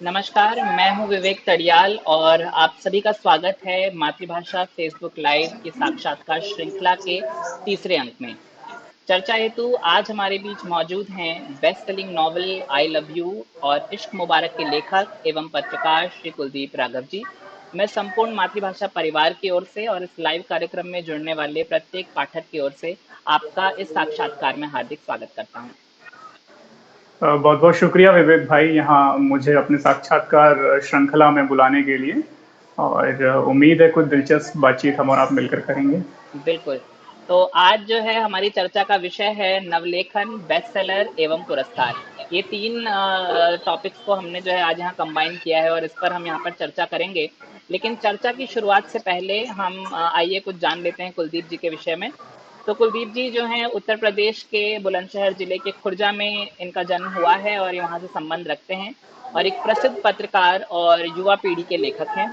नमस्कार, मैं हूं विवेक तड़ियाल और आप सभी का स्वागत है मातृभाषा फेसबुक लाइव की साक्षात्कार श्रृंखला के तीसरे अंक में। चर्चा हेतु आज हमारे बीच मौजूद हैं best selling novel I love you और इश्क मुबारक के लेखक एवं पत्रकार श्री कुलदीप राघव जी। मैं संपूर्ण मातृभाषा परिवार की ओर से और इस लाइव कार्यक्रम में जुड़ने वाले प्रत्येक पाठक की ओर से आपका इस साक्षात्कार में हार्दिक स्वागत करता हूं। बहुत बहुत शुक्रिया विवेक भाई, यहाँ मुझे अपने साक्षात्कार श्रृंखला में बुलाने के लिए। और उम्मीद है कुछ दिलचस्प बातचीत हम और आप मिलकर करेंगे। बिल्कुल। तो आज जो है हमारी चर्चा का विषय है नवलेखन, बेस्ट सेलर एवं पुरस्कार। ये तीन टॉपिक्स को हमने जो है आज यहाँ कंबाइन किया है और इस पर हम यहाँ पर चर्चा करेंगे। लेकिन चर्चा की शुरुआत से पहले हम आइए कुछ जान लेते हैं कुलदीप जी के विषय में। तो कुलदीप जी जो हैं उत्तर प्रदेश के बुलंदशहर जिले के खुर्जा में इनका जन्म हुआ है और ये वहाँ से संबंध रखते हैं और एक प्रसिद्ध पत्रकार और युवा पीढ़ी के लेखक हैं।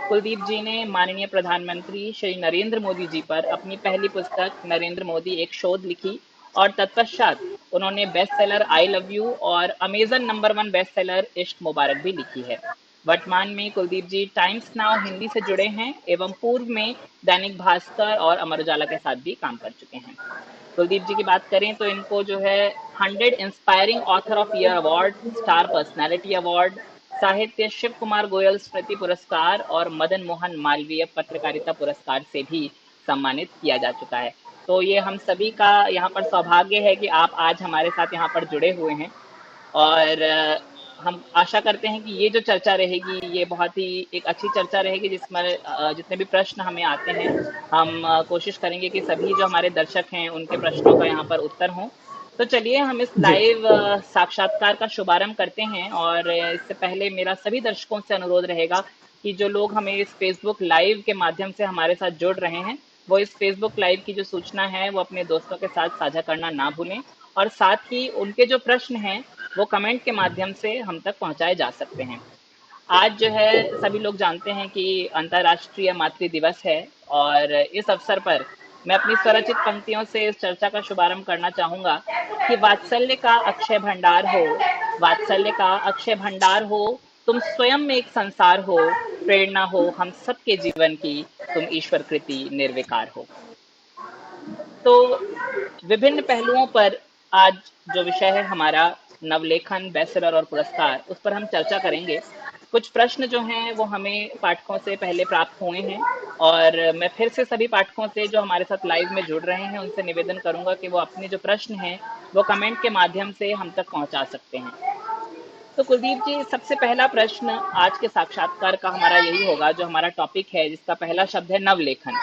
कुलदीप जी ने माननीय प्रधानमंत्री श्री नरेंद्र मोदी जी पर अपनी पहली पुस्तक नरेंद्र मोदी एक शोध लिखी और तत्पश्चात उन्होंने best seller I love you और अमेजन नंबर 1 बेस्ट सेलर इश्क मुबारक भी लिखी है। वर्तमान में कुलदीप जी टाइम्स नाउ हिंदी से जुड़े हैं एवं पूर्व में दैनिक भास्कर और अमर उजाला के साथ भी काम कर चुके हैं। कुलदीप जी की बात करें तो इनको जो है 100 inspiring author of year award, star personality award, साहित्य शिव कुमार गोयल स्मृति पुरस्कार और मदन मोहन मालवीय पत्रकारिता पुरस्कार से भी सम्मानित किया जा चुका है। तो ये हम सभी का यहाँ पर सौभाग्य है कि आप आज हमारे साथ यहाँ पर जुड़े हुए हैं और हम आशा करते हैं कि ये जो चर्चा रहेगी ये बहुत ही एक अच्छी चर्चा रहेगी जिसमें जितने भी प्रश्न हमें आते हैं हम कोशिश करेंगे कि सभी जो हमारे दर्शक हैं उनके प्रश्नों का यहाँ पर उत्तर हो। तो चलिए हम इस जी। लाइव साक्षात्कार का शुभारंभ करते हैं और इससे पहले मेरा सभी दर्शकों से अनुरोध रहेगा कि जो लोग हमें इस फेसबुक लाइव के माध्यम से हमारे साथ जुड़ रहे हैं वो इस फेसबुक लाइव की जो सूचना है वो अपने दोस्तों के साथ साझा करना ना भूलें और साथ ही उनके जो प्रश्न हैं वो कमेंट के माध्यम से हम तक पहुंचाए जा सकते हैं। आज जो है सभी लोग जानते हैं कि अंतर्राष्ट्रीय मातृ दिवस है और इस अवसर पर मैं अपनी स्वरचित पंक्तियों से इस चर्चा का शुभारंभ करना चाहूंगा कि वात्सल्य का अक्षय भंडार हो, वात्सल्य का अक्षय भंडार हो, तुम स्वयं में एक संसार हो, प्रेरणा हो हम सबके जीवन की, तुम ईश्वर कृति निर्विकार हो। तो विभिन्न पहलुओं पर आज जो विषय है हमारा नवलेखन, बेस्टसेलर और पुरस्कार, उस पर हम चर्चा करेंगे। कुछ प्रश्न जो हैं वो हमें पाठकों से पहले प्राप्त हुए हैं और मैं फिर से सभी पाठकों से जो हमारे साथ लाइव में जुड़ रहे हैं उनसे निवेदन करूंगा कि वो अपने जो प्रश्न हैं वो कमेंट के माध्यम से हम तक पहुंचा सकते हैं। तो कुलदीप जी, सबसे पहला प्रश्न आज के साक्षात्कार का हमारा यही होगा, जो हमारा टॉपिक है जिसका पहला शब्द है नवलेखन।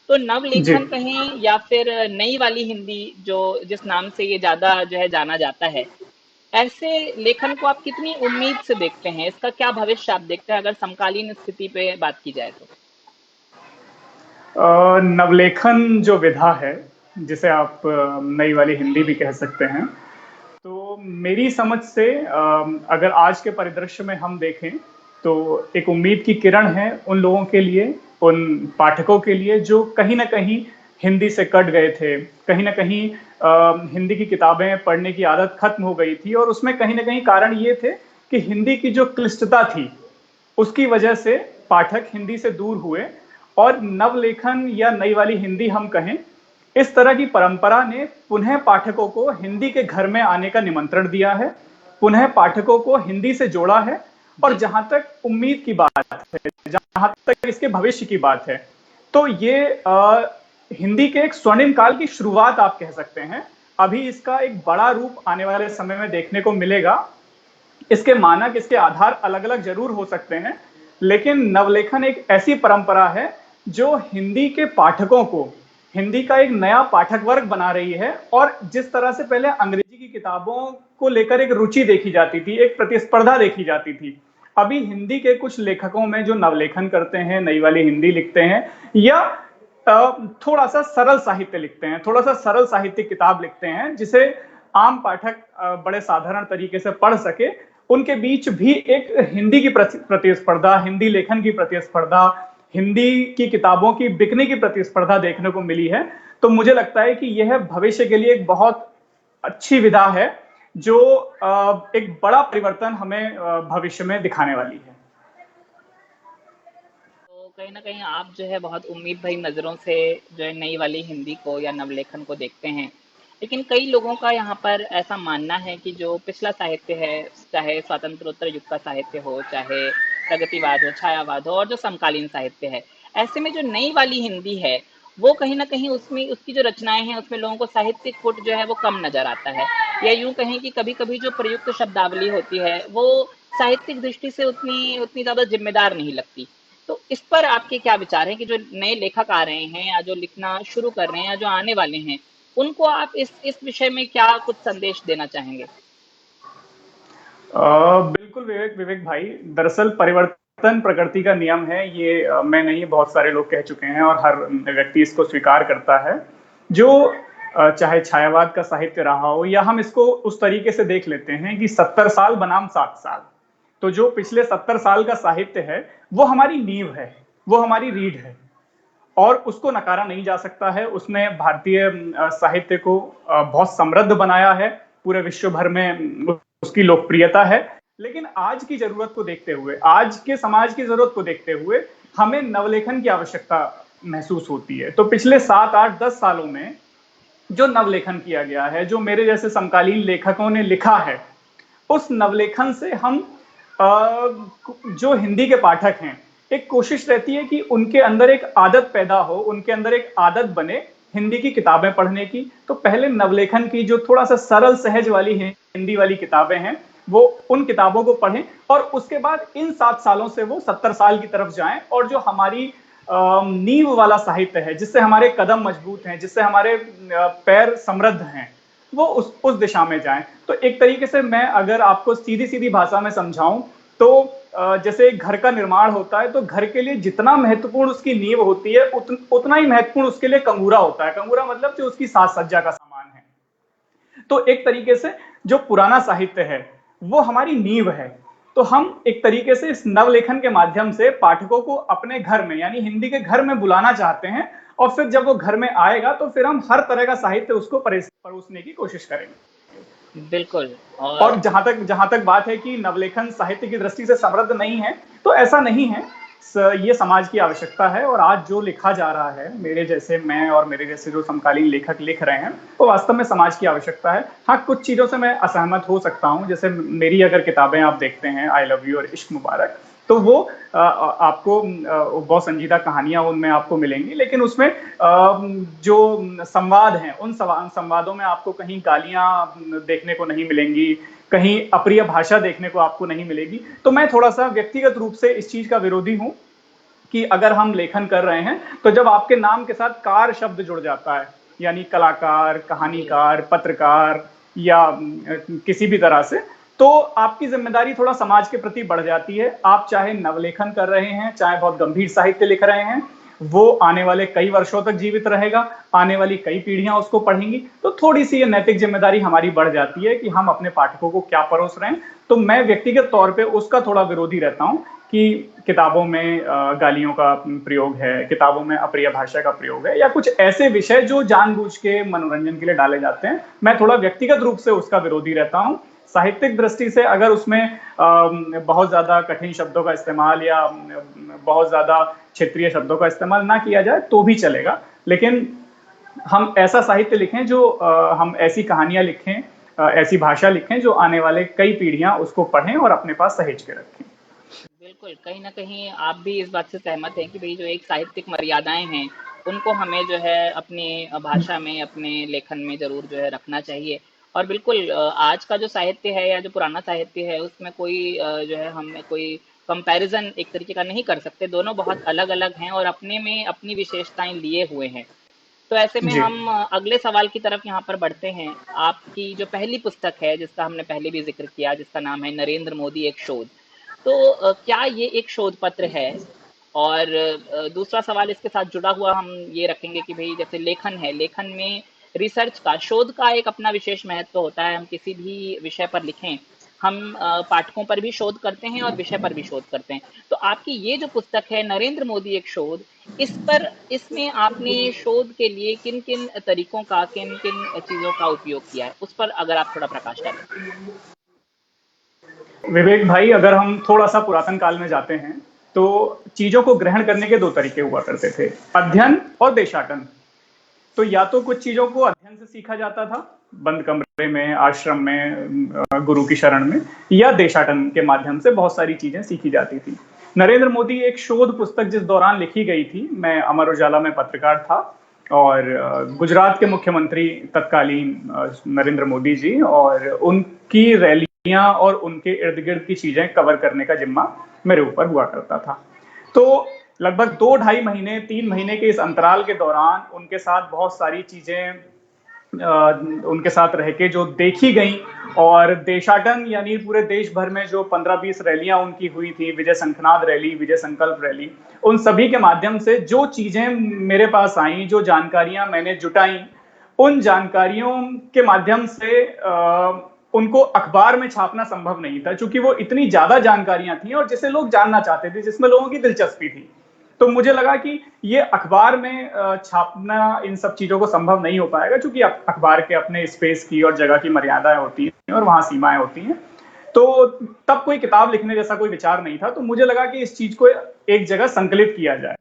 तो जी। नवलेखन कहें या फिर नई वाली हिंदी, जो जिस नाम से ये ज्यादा जो है जाना जाता है, ऐसे लेखन को आप कितनी उम्मीद से देखते हैं? इसका क्या भविष्य आप देखते हैं अगर समकालीन स्थिति पे बात की जाए तो? नवलेखन जो विधा है, जिसे आप नई वाली हिंदी भी कह सकते हैं, तो मेरी समझ से अगर आज के परिदृश्य में हम देखें तो एक उम्मीद की किरण है उन लोगों के लिए, उन पाठकों के लिए जो कहीं ना कहीं हिंदी से कट गए थे, कहीं ना कहीं हिंदी की किताबें पढ़ने की आदत खत्म हो गई थी और उसमें कहीं ना कहीं कारण ये थे कि हिंदी की जो क्लिष्टता थी उसकी वजह से पाठक हिंदी से दूर हुए। और नवलेखन या नई वाली हिंदी हम कहें, इस तरह की परंपरा ने पुनः पाठकों को हिंदी के घर में आने का निमंत्रण दिया है, पुनः पाठकों को हिंदी से जोड़ा है। और जी। जहां तक उम्मीद की बात है, जहां तक इसके भविष्य की बात है, तो ये हिंदी के एक स्वर्णिम काल की शुरुआत आप कह सकते हैं। अभी इसका एक बड़ा रूप आने वाले समय में देखने को मिलेगा। इसके मानक, इसके आधार अलग अलग जरूर हो सकते हैं, लेकिन नवलेखन एक ऐसी परंपरा है जो हिंदी के पाठकों को हिंदी का एक नया पाठक वर्ग बना रही है। और जिस तरह से पहले अंग्रेजी की किताबों को लेकर एक रुचि देखी जाती थी, एक प्रतिस्पर्धा देखी जाती थी, अभी हिंदी के कुछ लेखकों में जो नवलेखन करते हैं, नई वाली हिंदी लिखते हैं या थोड़ा सा सरल साहित्य लिखते हैं, थोड़ा सा सरल साहित्यिक किताब लिखते हैं जिसे आम पाठक बड़े साधारण तरीके से पढ़ सके, उनके बीच भी एक हिंदी की प्रतिस्पर्धा, हिंदी लेखन की प्रतिस्पर्धा, हिंदी की किताबों की बिकने की प्रतिस्पर्धा देखने को मिली है। तो मुझे लगता है कि यह भविष्य के लिए एक बहुत अच्छी विधा है जो एक बड़ा परिवर्तन हमें भविष्य में दिखाने वाली है। तो कहीं ना कहीं आप जो है बहुत उम्मीद भरी नज़रों से जो है नई वाली हिंदी को या नवलेखन को देखते हैं, लेकिन कई लोगों का यहाँ पर ऐसा मानना है कि जो पिछला साहित्य है, चाहे स्वतंत्रोत्तर युग का साहित्य हो, चाहे प्रगतिवाद हो, छायावाद हो, और जो समकालीन साहित्य है, ऐसे में जो नई वाली हिंदी है वो कहीं ना कहीं उसमें उसकी जो रचनाएं हैं उसमें लोगों को साहित्यिक पुट जो है वो कम नजर आता है, या यूं कहें कि कभी कभी जो प्रयुक्त शब्दावली होती है वो साहित्यिक दृष्टि से उतनी उतनी ज्यादा जिम्मेदार नहीं लगती। तो इस पर आपके क्या विचार हैं कि जो नए लेखक आ रहे हैं या जो लिखना शुरू कर रहे हैं या जो आने वाले हैं, उनको आप इस विषय में क्या कुछ संदेश देना चाहेंगे? बिल्कुल विवेक विवेक भाई, दरअसल परिवर्तन प्रकृति का नियम है, ये मैं नहीं, बहुत सारे लोग कह चुके हैं और हर व्यक्ति इसको स्वीकार करता है। जो चाहे छायावाद का साहित्य रहा हो, या हम इसको उस तरीके से देख लेते हैं कि 70 साल बनाम 7 साल, तो जो पिछले 70 साल का साहित्य है वो हमारी नींव है, वो हमारी रीढ़ है, और उसको नकारा नहीं जा सकता है। उसने भारतीय साहित्य को बहुत समृद्ध बनाया है, पूरे विश्व भर में उसकी लोकप्रियता है। लेकिन आज की जरूरत को देखते हुए, आज के समाज की जरूरत को देखते हुए, हमें नवलेखन की आवश्यकता महसूस होती है। तो पिछले 7 8 10 सालों में जो नवलेखन किया गया है, जो मेरे जैसे समकालीन लेखकों ने लिखा है, उस नवलेखन से हम जो हिंदी के पाठक हैं, एक कोशिश रहती है कि उनके अंदर एक आदत पैदा हो, उनके अंदर एक आदत बने हिंदी की किताबें पढ़ने की। तो पहले नवलेखन की जो थोड़ा सा सरल सहज वाली हिंदी वाली किताबें हैं, वो उन किताबों को पढ़ें, और उसके बाद इन 7 सालों से वो 70 साल की तरफ जाएं, और जो हमारी नींव वाला साहित्य है, जिससे हमारे कदम मजबूत हैं, जिससे हमारे पैर समृद्ध हैं, वो उस दिशा में जाएं। तो एक तरीके से मैं अगर आपको सीधी सीधी भाषा में समझाऊं, तो जैसे एक घर का निर्माण होता है, तो घर के लिए जितना महत्वपूर्ण उसकी नींव होती है, उतना ही महत्वपूर्ण उसके लिए कंगूरा होता है। कंगूरा मतलब जो उसकी साज सज्जा का सामान है। तो एक तरीके से जो पुराना साहित्य है वो हमारी नींव है। तो हम एक तरीके से इस नवलेखन के माध्यम से पाठकों को अपने घर में, यानी हिंदी के घर में बुलाना चाहते हैं, और फिर जब वो घर में आएगा तो फिर हम हर तरह का साहित्य उसको परोसने की कोशिश करेंगे। बिल्कुल। और और जहां तक बात है कि नवलेखन साहित्य की दृष्टि से समृद्ध नहीं है, तो ऐसा नहीं है। ये समाज की आवश्यकता है, और आज जो लिखा जा रहा है, मेरे जैसे, मैं और मेरे जैसे जो समकालीन लेखक लिख रहे हैं, वो वास्तव में समाज की आवश्यकता है। हाँ, कुछ चीजों से मैं असहमत हो सकता हूँ, जैसे मेरी अगर किताबें आप देखते हैं, आई लव यू और इश्क मुबारक, तो वो आपको बहुत संजीदा कहानियां उनमें आपको मिलेंगी, लेकिन उसमें जो संवाद हैं, उन संवादों में आपको कहीं गालियां देखने को नहीं मिलेंगी, कहीं अप्रिय भाषा देखने को आपको नहीं मिलेगी। तो मैं थोड़ा सा व्यक्तिगत रूप से इस चीज का विरोधी हूं कि अगर हम लेखन कर रहे हैं, तो जब आपके नाम के साथ कार शब्द जुड़ जाता है, यानी कलाकार, जी। कहानीकार, पत्रकार, या किसी भी तरह से, तो आपकी जिम्मेदारी थोड़ा समाज के प्रति बढ़ जाती है। आप चाहे नवलेखन कर रहे हैं, चाहे बहुत गंभीर साहित्य लिख रहे हैं, वो आने वाले कई वर्षों तक जीवित रहेगा, आने वाली कई पीढ़ियां उसको पढ़ेंगी। तो थोड़ी सी ये नैतिक जिम्मेदारी हमारी बढ़ जाती है कि हम अपने पाठकों को क्या परोस रहे हैं। तो मैं व्यक्तिगत तौर पे उसका थोड़ा विरोधी रहता हूं कि किताबों में गालियों का प्रयोग है, किताबों में अप्रिय भाषा का प्रयोग है, या कुछ ऐसे विषय जो जानबूझ के मनोरंजन के लिए डाले जाते हैं। मैं थोड़ा व्यक्तिगत रूप से उसका विरोधी रहता हूं। साहित्यिक दृष्टि से अगर उसमें बहुत ज्यादा कठिन शब्दों का इस्तेमाल, या बहुत ज्यादा क्षेत्रीय शब्दों का इस्तेमाल ना किया जाए तो भी चलेगा, लेकिन हम ऐसा साहित्य लिखें, जो हम ऐसी कहानियां लिखें, ऐसी भाषा लिखें जो आने वाले कई पीढ़ियां उसको पढ़ें और अपने पास सहेज के रखें। बिल्कुल, कहीं न कहीं आप भी इस बात से सहमत हैं कि भई जो एक साहित्यिक मर्यादाएँ हैं, उनको हमें जो है अपनी भाषा में, अपने लेखन में ज़रूर जो है रखना चाहिए। और बिल्कुल आज का जो साहित्य है या जो पुराना साहित्य है, उसमें कोई जो है हम कोई कंपैरिज़न एक तरीके का नहीं कर सकते। दोनों बहुत अलग-अलग हैं और अपने में अपनी विशेषताएँ लिए हुए हैं। तो ऐसे में जी। हम अगले सवाल की तरफ यहाँ पर बढ़ते हैं। आपकी जो पहली पुस्तक है, जिसका हमने पहले भी ज़िक्र किया, जिसका नाम है नरेंद्र मोदी एक शोध। तो क्या ये एक शोध पत्र है? और दूसरा सवाल इसके साथ जुड़ा हुआ हम ये रखेंगे कि भई जैसे लेखन है, लेखन में रिसर्च का, शोध का एक अपना विशेष महत्व होता है। हम किसी भी विषय पर लिखें, हम पाठकों पर भी शोध करते हैं और विषय पर भी शोध करते हैं। तो आपकी ये जो पुस्तक है नरेंद्र मोदी एक शोध, इस पर इसमें आपने शोध के लिए किन किन तरीकों का, किन किन चीजों का उपयोग किया है, उस पर अगर आप थोड़ा प्रकाश डालें। विवेक भाई, अगर हम थोड़ा सा पुरातन काल में जाते हैं तो चीजों को ग्रहण करने के दो तरीके हुआ करते थे, अध्ययन और देशाटन। तो या तो कुछ चीजों को अध्ययन से सीखा जाता था, बंद कमरे में, आश्रम में, गुरु की शरण में, या देशाटन के माध्यम से बहुत सारी चीजें सीखी जाती थी। नरेंद्र मोदी एक शोध पुस्तक जिस दौरान लिखी गई थी, मैं अमर उजाला में पत्रकार था और गुजरात के मुख्यमंत्री तत्कालीन नरेंद्र मोदी जी, और उनकी रैलियां और उनके इर्द गिर्द की चीजें कवर करने का जिम्मा मेरे ऊपर हुआ करता था। तो लगभग 2-2.5 महीने 3 महीने के इस अंतराल के दौरान उनके साथ बहुत सारी चीजें उनके साथ रह के जो देखी गई, और देशाटन यानी पूरे देश भर में जो 15-20 रैलियां उनकी हुई थी, विजय संखनाद रैली, विजय संकल्प रैली, उन सभी के माध्यम से जो चीजें मेरे पास आई, जो जानकारियां मैंने जुटाई, उन जानकारियों के माध्यम से उनको अखबार में छापना संभव नहीं था, क्योंकि वो इतनी ज्यादा जानकारियां थी और जिसे लोग जानना चाहते थे, जिसमें लोगों की दिलचस्पी थी। तो मुझे लगा कि ये अखबार में छापना इन सब चीजों को संभव नहीं हो पाएगा, क्योंकि अखबार के अपने स्पेस की और जगह की मर्यादाएं होती हैं और वहां सीमाएं होती हैं। तो तब कोई किताब लिखने जैसा कोई विचार नहीं था, तो मुझे लगा कि इस चीज को एक जगह संकलित किया जाए।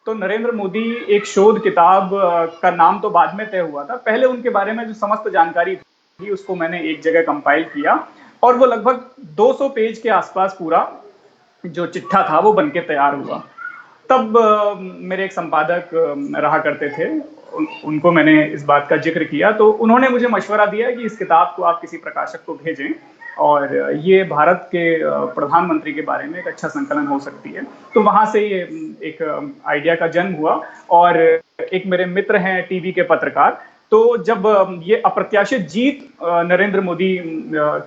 तो नरेंद्र मोदी एक शोध किताब का नाम तो बाद में तय हुआ था, पहले उनके बारे में जो समस्त जानकारी थी उसको मैंने एक जगह कंपाइल किया, और वो लगभग 200 पेज के आसपास पूरा जो चिट्ठा था वो बनके तैयार हुआ। तब मेरे एक संपादक रहा करते थे, उनको मैंने इस बात का जिक्र किया, तो उन्होंने मुझे मशवरा दिया कि इस किताब को आप किसी प्रकाशक को भेजें और ये भारत के प्रधानमंत्री के बारे में एक अच्छा संकलन हो सकती है। तो वहां से ये एक आइडिया का जन्म हुआ। और एक मेरे मित्र हैं टीवी के पत्रकार, तो जब ये अप्रत्याशित जीत नरेंद्र मोदी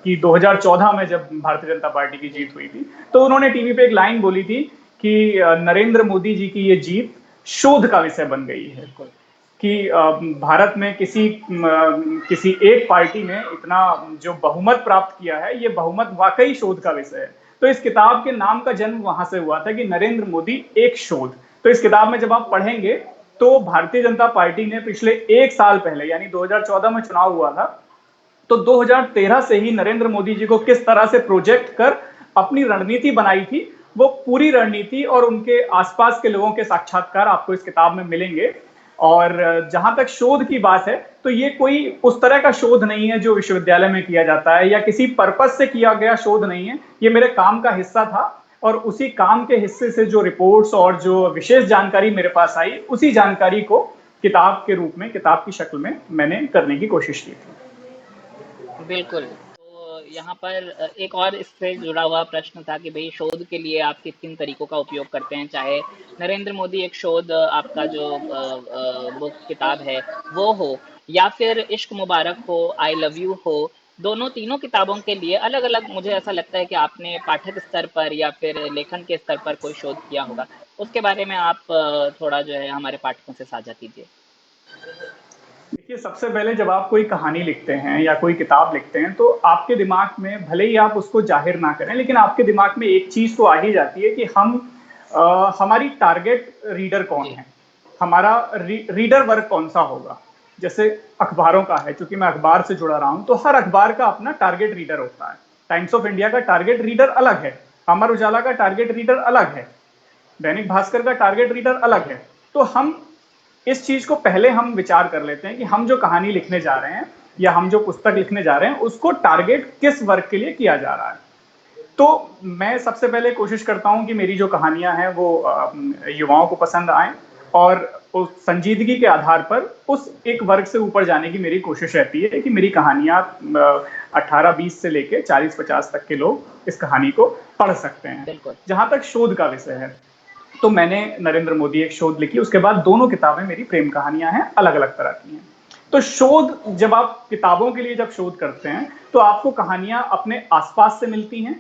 की 2014 में जब भारतीय जनता पार्टी की जीत हुई थी, तो उन्होंने टीवी पे एक लाइन बोली थी कि नरेंद्र मोदी जी की ये जीत शोध का विषय बन गई है, कि भारत में किसी एक पार्टी ने इतना जो बहुमत प्राप्त किया है, ये बहुमत वाकई शोध का विषय है। तो इस किताब के नाम का जन्म वहां से हुआ था कि नरेंद्र मोदी एक शोध। तो इस किताब में जब आप पढ़ेंगे तो भारतीय जनता पार्टी ने पिछले 1 साल पहले यानी 2014 में चुनाव हुआ था, तो 2013 से ही नरेंद्र मोदी जी को किस तरह से प्रोजेक्ट कर अपनी रणनीति बनाई थी, वो पूरी रणनीति और उनके आसपास के लोगों के साक्षात्कार आपको इस किताब में मिलेंगे। और जहां तक शोध की बात है, तो ये कोई उस तरह का शोध नहीं है जो विश्वविद्यालय में किया जाता है, या किसी पर्पस से किया गया शोध नहीं है। ये मेरे काम का हिस्सा था, और उसी काम के हिस्से से जो रिपोर्ट्स और जो विशेष जानकारी मेरे पास आई, उसी जानकारी को किताब के रूप में, किताब की शक्ल में मैंने करने की कोशिश की थी। बिल्कुल। तो यहाँ पर एक और इससे जुड़ा हुआ प्रश्न था कि भाई शोध के लिए आप किन किन तरीकों का उपयोग करते हैं, चाहे नरेंद्र मोदी एक शोध आपका जो बुक किताब है वो हो, या फिर इश्क मुबारक हो, आई लव यू हो, दोनों तीनों किताबों के लिए अलग अलग मुझे ऐसा लगता है कि आपने पाठक स्तर पर या फिर लेखन के स्तर पर कोई शोध किया होगा। उसके बारे में आप थोड़ा जो है हमारे पाठकों से साझा कीजिए। देखिए, सबसे पहले जब आप कोई कहानी लिखते हैं या कोई किताब लिखते हैं, तो आपके दिमाग में, भले ही आप उसको जाहिर ना करें, लेकिन आपके दिमाग में एक चीज तो आ ही जाती है कि हमारी टारगेट रीडर कौन है, हमारा रीडर वर्ग कौन सा होगा। जैसे अखबारों का है, क्योंकि मैं अखबार से जुड़ा रहा हूं, तो हर अखबार का अपना टारगेट रीडर होता है। टाइम्स ऑफ इंडिया का टारगेट रीडर अलग है, अमर उजाला का टारगेट रीडर अलग है, दैनिक भास्कर का टारगेट रीडर अलग है। तो हम इस चीज को पहले हम विचार कर लेते हैं कि हम जो कहानी लिखने जा रहे हैं या हम जो पुस्तक लिखने जा रहे हैं, उसको टारगेट किस वर्ग के लिए किया जा रहा है। तो मैं सबसे पहले कोशिश करता हूं कि मेरी जो कहानियां हैं वो युवाओं को पसंद आए, और उस संजीदगी के आधार पर उस एक वर्ग से ऊपर जाने की मेरी कोशिश रहती है कि मेरी कहानियां 18-20 से लेके 40-50 तक के लोग इस कहानी को पढ़ सकते हैं। जहां तक शोध का विषय है, तो मैंने नरेंद्र मोदी एक शोध लिखी, उसके बाद दोनों किताबें मेरी प्रेम कहानियां हैं, अलग अलग तरह की हैं। तो शोध, जब आप किताबों के लिए जब शोध करते हैं, तो आपको कहानियां अपने आसपास से मिलती हैं,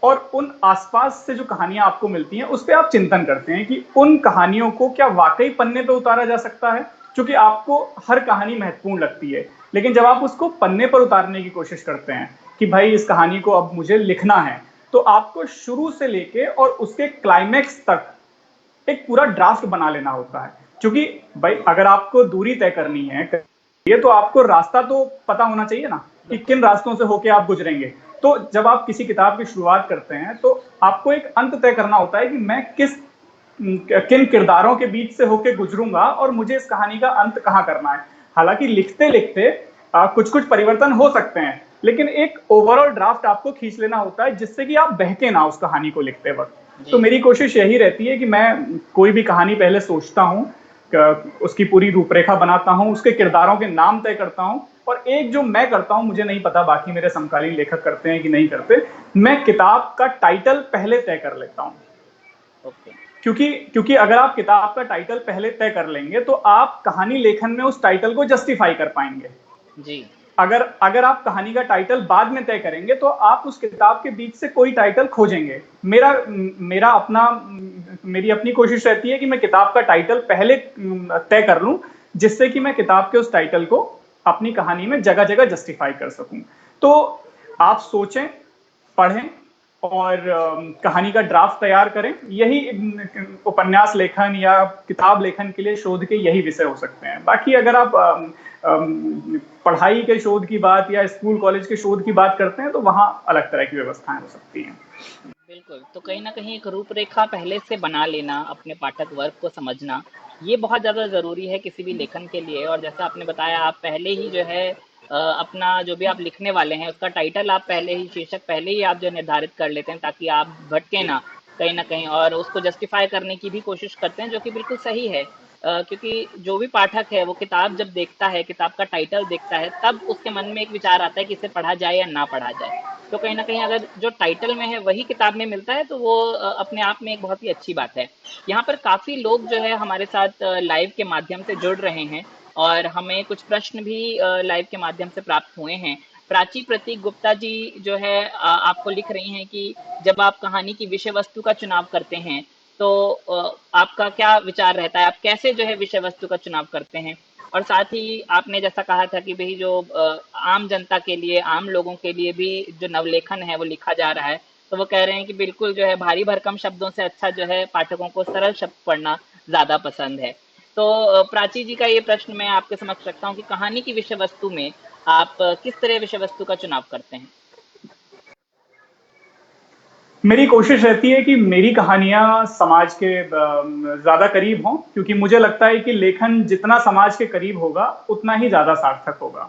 और उन आसपास से जो कहानियां आपको मिलती हैं उस पर आप चिंतन करते हैं कि उन कहानियों को क्या वाकई पन्ने पर उतारा जा सकता है, क्योंकि आपको हर कहानी महत्वपूर्ण लगती है। लेकिन जब आप उसको पन्ने पर उतारने की कोशिश करते हैं, कि भाई इस कहानी को अब मुझे लिखना है, तो आपको शुरू से लेके और उसके क्लाइमैक्स तक एक पूरा ड्राफ्ट बना लेना होता है। क्योंकि भाई अगर आपको दूरी तय करनी है ये, तो आपको रास्ता तो पता होना चाहिए ना कि किन रास्तों से होके आप गुजरेंगे। तो जब आप किसी किताब की शुरुआत करते हैं तो आपको एक अंत तय करना होता है कि मैं किन किरदारों के बीच से होके गुजरूंगा और मुझे इस कहानी का अंत कहाँ करना है। हालांकि लिखते लिखते कुछ कुछ परिवर्तन हो सकते हैं, लेकिन एक ओवरऑल ड्राफ्ट आपको खींच लेना होता है जिससे कि आप बहके ना उस कहानी को लिखते वक्त। तो मेरी कोशिश यही रहती है कि मैं कोई भी कहानी पहले सोचता हूँ, उसकी पूरी रूपरेखा बनाता हूँ, उसके किरदारों के नाम तय करता हूँ, और एक जो मैं करता हूँ, मुझे नहीं पता बाकी मेरे समकालीन लेखक करते हैं कि नहीं करते, मैं किताब का टाइटल पहले तय कर लेता हूँ। क्योंकि अगर आप किताब का टाइटल पहले तय कर लेंगे तो आप कहानी लेखन में उस टाइटल को जस्टिफाई कर पाएंगे जी। अगर आप कहानी का टाइटल बाद में तय करेंगे तो आप उस किताब के बीच से कोई टाइटल खोजेंगे। मेरी अपनी कोशिश रहती है कि मैं किताब का टाइटल पहले तय कर लूं, जिससे कि मैं किताब के उस टाइटल को अपनी कहानी में जगह जगह जस्टिफाई कर सकूं। तो आप सोचें, पढ़ें और कहानी का ड्राफ्ट तैयार करें। यही उपन्यास लेखन या किताब लेखन के लिए शोध के यही विषय हो सकते हैं। बाकी अगर आप पढ़ाई के शोध की बात या स्कूल कॉलेज के शोध की बात करते हैं तो वहां अलग तरह की व्यवस्थाएं हो सकती हैं। बिल्कुल, तो कहीं ना कहीं एक रूपरेखा पहले से बना लेना, अपने पाठक वर्ग को समझना, ये बहुत ज़्यादा ज़रूरी है किसी भी लेखन के लिए। और जैसा आपने बताया, आप पहले ही जो है अपना जो भी आप लिखने वाले हैं उसका टाइटल आप पहले ही, शीर्षक पहले ही आप जो निर्धारित कर लेते हैं, ताकि आप भटके ना कहीं, और उसको जस्टिफाई करने की भी कोशिश करते हैं, जो कि बिल्कुल सही है। क्योंकि जो भी पाठक है वो किताब जब देखता है, किताब का टाइटल देखता है, तब उसके मन में एक विचार आता है कि इसे पढ़ा जाए या ना पढ़ा जाए। तो कहीं ना कहीं अगर जो टाइटल में है वही किताब में मिलता है तो वो अपने आप में एक बहुत ही अच्छी बात है। यहाँ पर काफ़ी लोग जो है हमारे साथ लाइव के माध्यम से जुड़ रहे हैं, और हमें कुछ प्रश्न भी लाइव के माध्यम से प्राप्त हुए हैं। प्राची प्रतीक गुप्ता जी जो है आपको लिख रही हैं कि जब आप कहानी की विषय वस्तु का चुनाव करते हैं तो आपका क्या विचार रहता है, आप कैसे जो है विषय वस्तु का चुनाव करते हैं। और साथ ही आपने जैसा कहा था कि भाई जो आम जनता के लिए, आम लोगों के लिए भी जो नवलेखन है वो लिखा जा रहा है, तो वो कह रहे हैं कि बिल्कुल जो है भारी भरकम शब्दों से अच्छा जो है पाठकों को सरल शब्द पढ़ना ज़्यादा पसंद है। तो प्राची जी का ये प्रश्न मैं आपके समक्ष रखता हूँ कि कहानी की विषय वस्तु में आप किस तरह विषय वस्तु का चुनाव करते हैं? मेरी कोशिश रहती है कि मेरी कहानियां समाज के ज्यादा करीब हों, क्योंकि मुझे लगता है कि लेखन जितना समाज के करीब होगा उतना ही ज्यादा सार्थक होगा।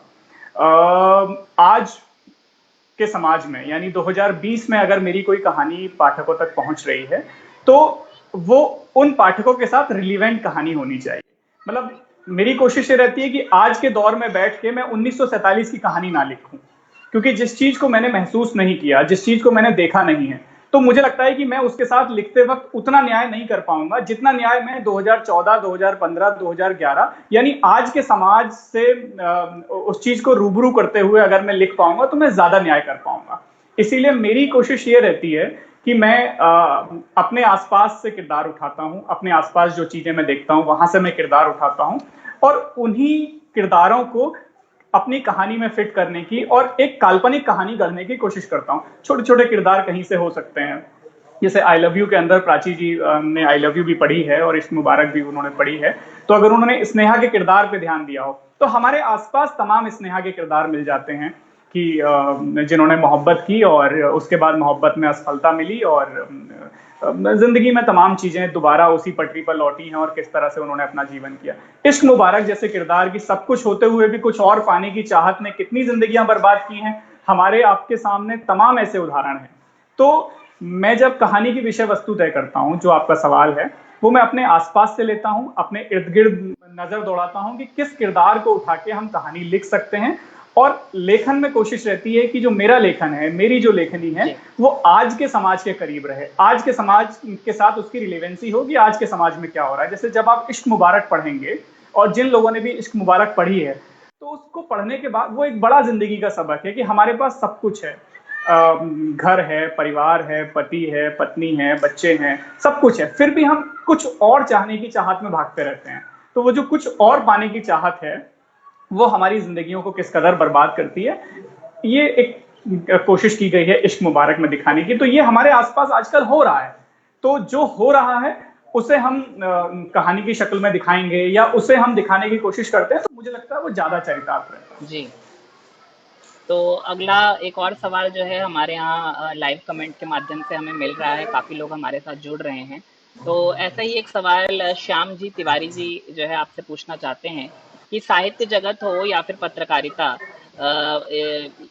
आज के समाज में, यानी 2020 में अगर मेरी कोई कहानी पाठकों तक पहुंच रही है तो वो उन पाठकों के साथ रिलीवेंट कहानी होनी चाहिए। मतलब मेरी कोशिश ये रहती है कि आज के दौर में बैठ के मैं 1947 की कहानी ना लिखूं, क्योंकि जिस चीज को मैंने महसूस नहीं किया, जिस चीज को मैंने देखा नहीं है, तो मुझे लगता है कि मैं उसके साथ लिखते वक्त उतना न्याय नहीं कर पाऊंगा जितना न्याय मैं 2014, 2015, 2011 यानी आज के समाज से उस चीज को रूबरू करते हुए अगर मैं लिख पाऊंगा तो मैं ज्यादा न्याय कर पाऊंगा। इसीलिए मेरी कोशिश ये रहती है कि मैं अपने आसपास से किरदार उठाता हूं, अपने आसपास जो चीजें मैं देखता हूं वहां से मैं किरदार उठाता हूं, और उन्हीं किरदारों को अपनी कहानी में फिट करने की और एक काल्पनिक कहानी गढ़ने की कोशिश करता हूं। छोटे छोटे किरदार कहीं से हो सकते हैं, जैसे आई लव यू के अंदर प्राची जी ने आई लव यू भी पढ़ी है और इश्क मुबारक भी उन्होंने पढ़ी है, तो अगर उन्होंने स्नेहा के किरदार पे ध्यान दिया हो तो हमारे आसपास तमाम स्नेहा के किरदार मिल जाते हैं कि जिन्होंने मोहब्बत की और उसके बाद मोहब्बत में असफलता मिली और जिंदगी में तमाम चीजें दोबारा उसी पटरी पर लौटी हैं और किस तरह से उन्होंने अपना जीवन किया। इश्क मुबारक जैसे किरदार की सब कुछ होते हुए भी कुछ और पाने की चाहत में कितनी जिंदगियां बर्बाद की हैं, हमारे आपके सामने तमाम ऐसे उदाहरण हैं। तो मैं जब कहानी की विषय वस्तु तय करता हूं, जो आपका सवाल है, वो मैं अपने आसपास से लेता हूं, अपने इर्द गिर्द नजर दौड़ाता हूं कि किस किरदार को उठा के हम कहानी लिख सकते हैं। और लेखन में कोशिश रहती है कि जो मेरा लेखन है, मेरी जो लेखनी है, वो आज के समाज के करीब रहे, आज के समाज के साथ उसकी रिलेवेंसी होगी, आज के समाज में क्या हो रहा है। जैसे जब आप इश्क मुबारक पढ़ेंगे, और जिन लोगों ने भी इश्क मुबारक पढ़ी है, तो उसको पढ़ने के बाद वो एक बड़ा जिंदगी का सबक है कि हमारे पास सब कुछ है, घर है, परिवार है, पति है, पत्नी है, बच्चे हैं, सब कुछ है, फिर भी हम कुछ और चाहने की चाहत में भागते रहते हैं। तो वो जो कुछ और पाने की चाहत है वो हमारी जिंदगियों को किस कदर बर्बाद करती है, ये एक कोशिश की गई है इश्क मुबारक में दिखाने की। तो ये हमारे आसपास आजकल हो रहा है। तो जो हो रहा है उसे हम कहानी की शक्ल में दिखाएंगे या उसे हम दिखाने की कोशिश करते हैं, तो मुझे लगता है वो ज्यादा चरितार्थ रहता है। जी। तो अगला एक और सवाल जो है हमारे यहाँ लाइव कमेंट के माध्यम से हमें मिल रहा है, काफ़ी लोग हमारे साथ जुड़ रहे हैं। तो ऐसा ही एक सवाल श्याम जी तिवारी जी जो है आपसे पूछना चाहते हैं कि साहित्य जगत हो या फिर पत्रकारिता,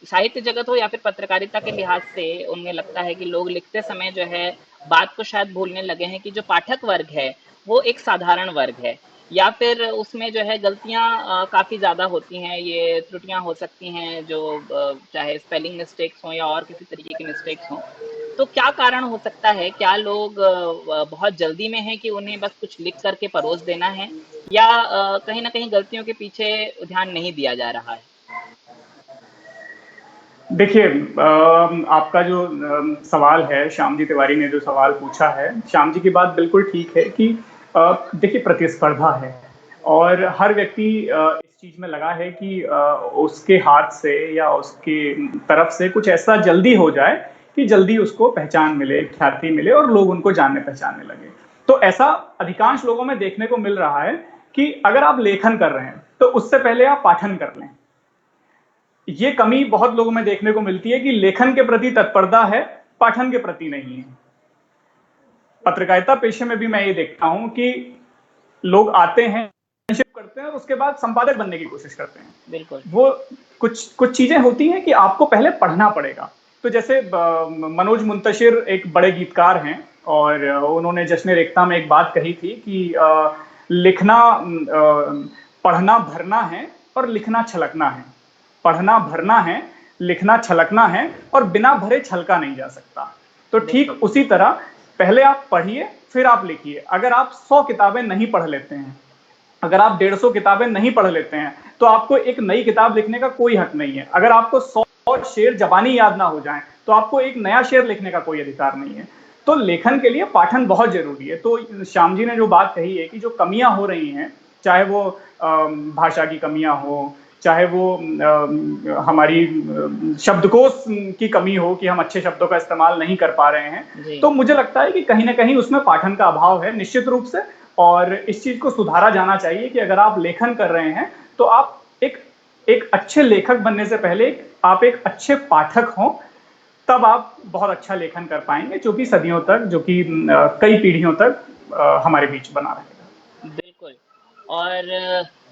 साहित्य जगत हो या फिर पत्रकारिता के लिहाज से उन्हें लगता है कि लोग लिखते समय जो है बात को शायद भूलने लगे हैं कि जो पाठक वर्ग है वो एक साधारण वर्ग है, या फिर उसमें जो है गलतियां काफ़ी ज़्यादा होती हैं, ये त्रुटियां हो सकती हैं जो चाहे स्पेलिंग मिस्टेक्स हों या और किसी तरीके की मिस्टेक्स हों। तो क्या कारण हो सकता है? क्या लोग बहुत जल्दी में हैं कि उन्हें बस कुछ लिख करके परोस देना है, या कहीं ना कहीं गलतियों के पीछे ध्यान नहीं दिया जा रहा है? देखिए, आपका जो सवाल है, श्याम जी तिवारी ने जो सवाल पूछा है, श्याम जी की बात बिल्कुल ठीक है कि देखिए प्रतिस्पर्धा है और हर व्यक्ति इस चीज में लगा है कि उसके हाथ से या उसके तरफ से कुछ ऐसा जल्दी हो जाए कि जल्दी उसको पहचान मिले, ख्याति मिले और लोग उनको जानने पहचानने लगे। तो ऐसा अधिकांश लोगों में देखने को मिल रहा है कि अगर आप लेखन कर रहे हैं तो उससे पहले आप पाठन कर लें। ये कमी बहुत लोगों में देखने को मिलती है कि लेखन के प्रति तत्परता है, पाठन के प्रति नहीं है। पत्रकारिता पेशे में भी मैं ये देखता हूं कि लोग आते हैं, इंटर्नशिप करते हैं और उसके बाद संपादक बनने की कोशिश करते हैं। बिल्कुल। वो कुछ कुछ चीजें होती हैं कि आपको पहले पढ़ना पड़ेगा। तो जैसे मनोज मुंतशिर एक बड़े गीतकार हैं और उन्होंने जश्न रेख्ता में एक बात कही थी कि लिखना पढ़ना भरना है और लिखना छलकना है। पढ़ना भरना है, लिखना छलकना है और बिना भरे छलका नहीं जा सकता। तो ठीक उसी तरह पहले आप पढ़िए फिर आप लिखिए। अगर आप 100 किताबें नहीं पढ़ लेते हैं, अगर आप 150 किताबें नहीं पढ़ लेते हैं, तो आपको एक नई किताब लिखने का कोई हक नहीं है। अगर आपको 100 शेर जबानी याद ना हो जाएं, तो आपको एक नया शेर लिखने का कोई अधिकार नहीं है। तो लेखन के लिए पाठन बहुत जरूरी है। तो श्याम जी ने जो बात कही है कि जो कमियां हो रही हैं, चाहे वो भाषा की कमियां हो, चाहे वो हमारी शब्दकोश की कमी हो कि हम अच्छे शब्दों का इस्तेमाल नहीं कर पा रहे हैं, तो मुझे लगता है कि कहीं ना कहीं उसमें पाठन का अभाव है निश्चित रूप से। और इस चीज को सुधारा जाना चाहिए कि अगर आप लेखन कर रहे हैं तो आप एक अच्छे लेखक बनने से पहले आप एक अच्छे पाठक हों, तब आप बहुत अच्छा लेखन कर पाएंगे, जो कि सदियों तक, जो कि कई पीढ़ियों तक हमारे बीच बना रहेगा। बिल्कुल। और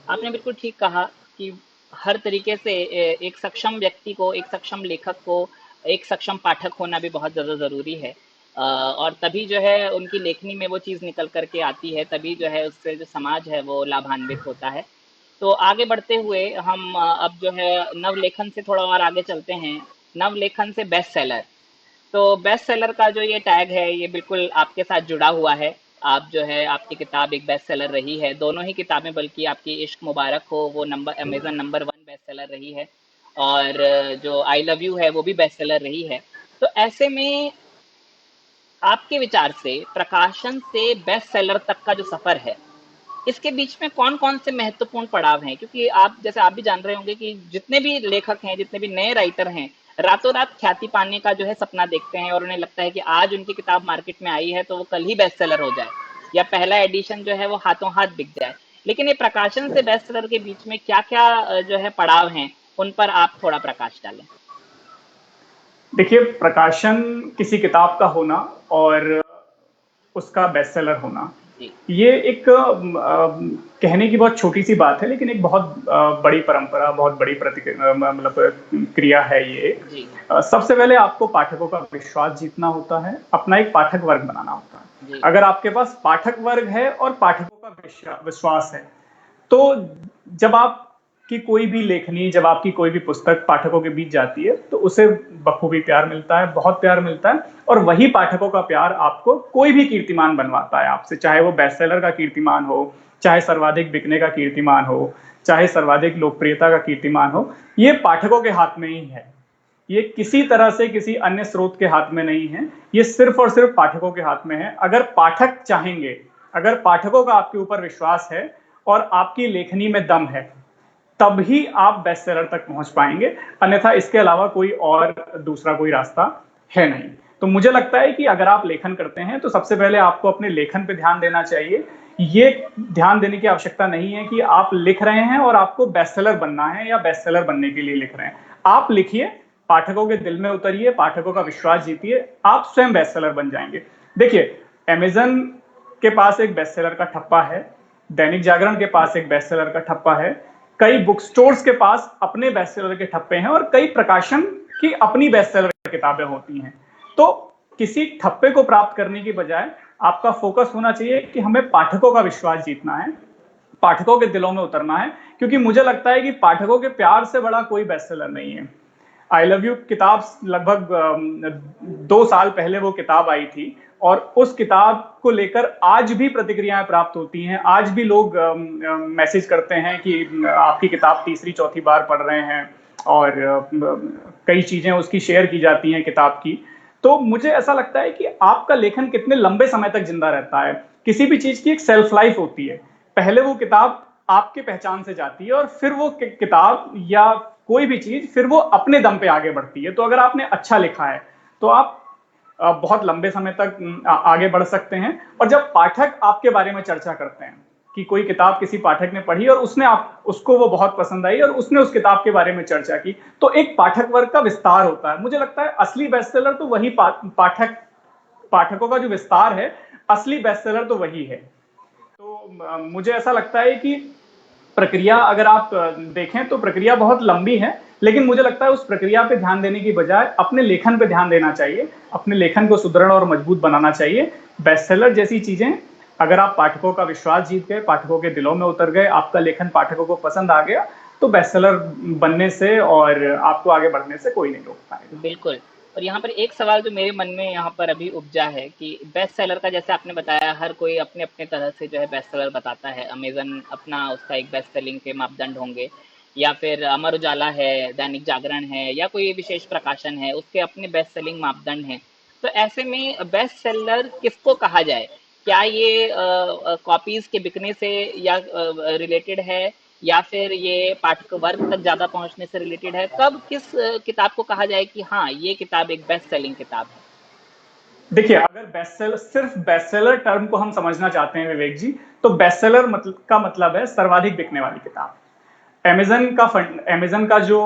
आपने बिल्कुल ठीक कहा कि हर तरीके से एक सक्षम व्यक्ति को, एक सक्षम लेखक को, एक सक्षम पाठक होना भी बहुत ज़्यादा ज़रूरी है। और तभी जो है उनकी लेखनी में वो चीज़ निकल कर के आती है, तभी जो है उससे जो समाज है वो लाभान्वित होता है। तो आगे बढ़ते हुए हम अब जो है नवलेखन से थोड़ा और आगे चलते हैं। नवलेखन से बेस्ट सेलर। तो बेस्ट सेलर का जो ये टैग है ये बिल्कुल आपके साथ जुड़ा हुआ है। आप जो है आपकी किताब एक बेस्ट सेलर रही है, दोनों ही किताबें, बल्कि आपकी इश्क मुबारक हो वो number Amazon number 1 best seller रही है, और जो आई लव यू है वो भी बेस्ट सेलर रही है। तो ऐसे में आपके विचार से प्रकाशन से बेस्ट सेलर तक का जो सफर है, इसके बीच में कौन कौन से महत्वपूर्ण पड़ाव हैं? क्योंकि आप जैसे आप भी जान रहे होंगे कि जितने भी लेखक हैं, जितने भी नए राइटर हैं, रातों रात ख्याति पाने का जो है सपना देखते हैं, और उन्हें लगता है कि आज उनकी किताब मार्केट में आई है तो वो कल ही बेस्ट सेलर हो जाए, या पहला एडिशन जो है वो हाथों हाथ बिक जाए। लेकिन ये प्रकाशन से बेस्ट सेलर के बीच में क्या क्या जो है पड़ाव हैं, उन पर आप थोड़ा प्रकाश डालें। देखिए, प्रकाशन किसी किताब का होना और उसका बेस्ट सेलर होना, जी। ये एक कहने की बहुत छोटी सी बात है, लेकिन एक बहुत बड़ी परंपरा, बहुत बड़ी मतलब क्रिया है ये। जी। सबसे पहले आपको पाठकों का विश्वास जीतना होता है, अपना एक पाठक वर्ग बनाना होता है। जी। अगर आपके पास पाठक वर्ग है और पाठकों का विश्वास है, तो जब आपकी कोई भी लेखनी, जब आपकी कोई भी पुस्तक पाठकों के बीच जाती है, तो उसे बखूबी प्यार मिलता है, बहुत प्यार मिलता है। और वही पाठकों का प्यार आपको कोई भी कीर्तिमान बनवाता है आपसे, चाहे वो बेस्ट सेलर का कीर्तिमान हो, चाहे सर्वाधिक बिकने का कीर्तिमान हो, चाहे सर्वाधिक लोकप्रियता का कीर्तिमान हो। ये पाठकों के हाथ में ही है, ये किसी तरह से किसी अन्य स्रोत के हाथ में नहीं है, ये सिर्फ और सिर्फ पाठकों के हाथ में है। अगर पाठक चाहेंगे, अगर पाठकों का आपके ऊपर विश्वास है और आपकी लेखनी में दम है, तभी आप बेस्ट सेलर तक पहुंच पाएंगे, अन्यथा इसके अलावा कोई और दूसरा कोई रास्ता है नहीं। तो मुझे लगता है कि अगर आप लेखन करते हैं तो सबसे पहले आपको अपने लेखन पे ध्यान देना चाहिए। ये ध्यान देने की आवश्यकता नहीं है कि आप लिख रहे हैं और आपको बेस्ट सेलर बनना है या बेस्ट सेलर बनने के लिए लिख रहे हैं। आप लिखिए, पाठकों के दिल में उतरिए, पाठकों का विश्वास जीतिए, आप स्वयं बेस्ट सेलर बन जाएंगे। देखिए, अमेजन के पास एक बेस्ट सेलर का ठप्पा है, दैनिक जागरण के पास एक बेस्ट सेलर का ठप्पा है, कई बुक स्टोर्स के पास अपने बेस्ट सेलर के ठप्पे हैं और कई प्रकाशन की अपनी बेस्ट सेलर किताबें होती हैं। तो किसी ठप्पे को प्राप्त करने की बजाय आपका फोकस होना चाहिए कि हमें पाठकों का विश्वास जीतना है, पाठकों के दिलों में उतरना है, क्योंकि मुझे लगता है कि पाठकों के प्यार से बड़ा कोई बेस्ट सेलर नहीं है। आई लव यू किताब लगभग 2 साल पहले वो किताब आई थी और उस किताब को लेकर आज भी प्रतिक्रियाएं प्राप्त होती हैं। आज भी लोग मैसेज करते हैं कि आपकी किताब तीसरी चौथी बार पढ़ रहे हैं और कई चीजें उसकी शेयर की जाती हैं किताब की। तो मुझे ऐसा लगता है कि आपका लेखन कितने लंबे समय तक जिंदा रहता है। किसी भी चीज की एक सेल्फ लाइफ होती है, पहले वो किताब आपके पहचान से जाती है और फिर वो किताब या कोई भी चीज फिर वो अपने दम पे आगे बढ़ती है। तो अगर आपने अच्छा लिखा है तो आप बहुत लंबे समय तक आगे बढ़ सकते हैं। और जब पाठक आपके बारे में चर्चा करते हैं कि कोई किताब किसी पाठक ने पढ़ी और उसको वो बहुत पसंद आई और उसने उस किताब के बारे में चर्चा की, तो एक पाठक वर्ग का विस्तार होता है। मुझे लगता है असली बेस्ट सेलर तो वही पाठकों का जो विस्तार है, असली बेस्ट सेलर तो वही है। तो मुझे ऐसा लगता है कि प्रक्रिया अगर आप देखें तो प्रक्रिया बहुत लंबी है, लेकिन मुझे लगता है उस प्रक्रिया पे ध्यान देने की बजाय अपने लेखन पे ध्यान देना चाहिए, अपने लेखन को सुदृढ़ और मजबूत बनाना चाहिए। बेस्ट सेलर जैसी चीजें, अगर आप पाठकों का विश्वास जीत गए, पाठकों के दिलों में उतर गए, आपका लेखन पाठकों को पसंद आ गया, तो बेस्ट सेलर बनने से और आपको आगे बढ़ने से कोई नहीं रोक पाएगा। बिल्कुल। और यहाँ पर एक सवाल जो मेरे मन में यहाँ पर अभी उपजा है कि बेस्ट सेलर का, जैसे आपने बताया, हर कोई अपने अपने तरह से जो है बेस्ट सेलर बताता है। अमेजन अपना उसका एक बेस्ट सेलिंग के मापदंड होंगे, या फिर अमर उजाला है, दैनिक जागरण है, या कोई विशेष प्रकाशन है, उसके अपने बेस्ट सेलिंग मापदंड हैं। तो ऐसे में बेस्ट सेलर किसको कहा जाए? क्या ये कॉपीज के बिकने से या रिलेटेड है, या फिर ये पाठक वर्ग तक ज्यादा पहुंचने से रिलेटेड है? कब किस किताब को कहा जाए कि हाँ, ये किताब एक बेस्ट सेलिंग किताब है? देखिए, अगर बेस्ट सेलर, सिर्फ बेस्ट सेलर टर्म को हम समझना चाहते हैं विवेक जी, तो बेस्ट सेलर का मतलब है सर्वाधिक बिकने वाली किताब। अमेजन का जो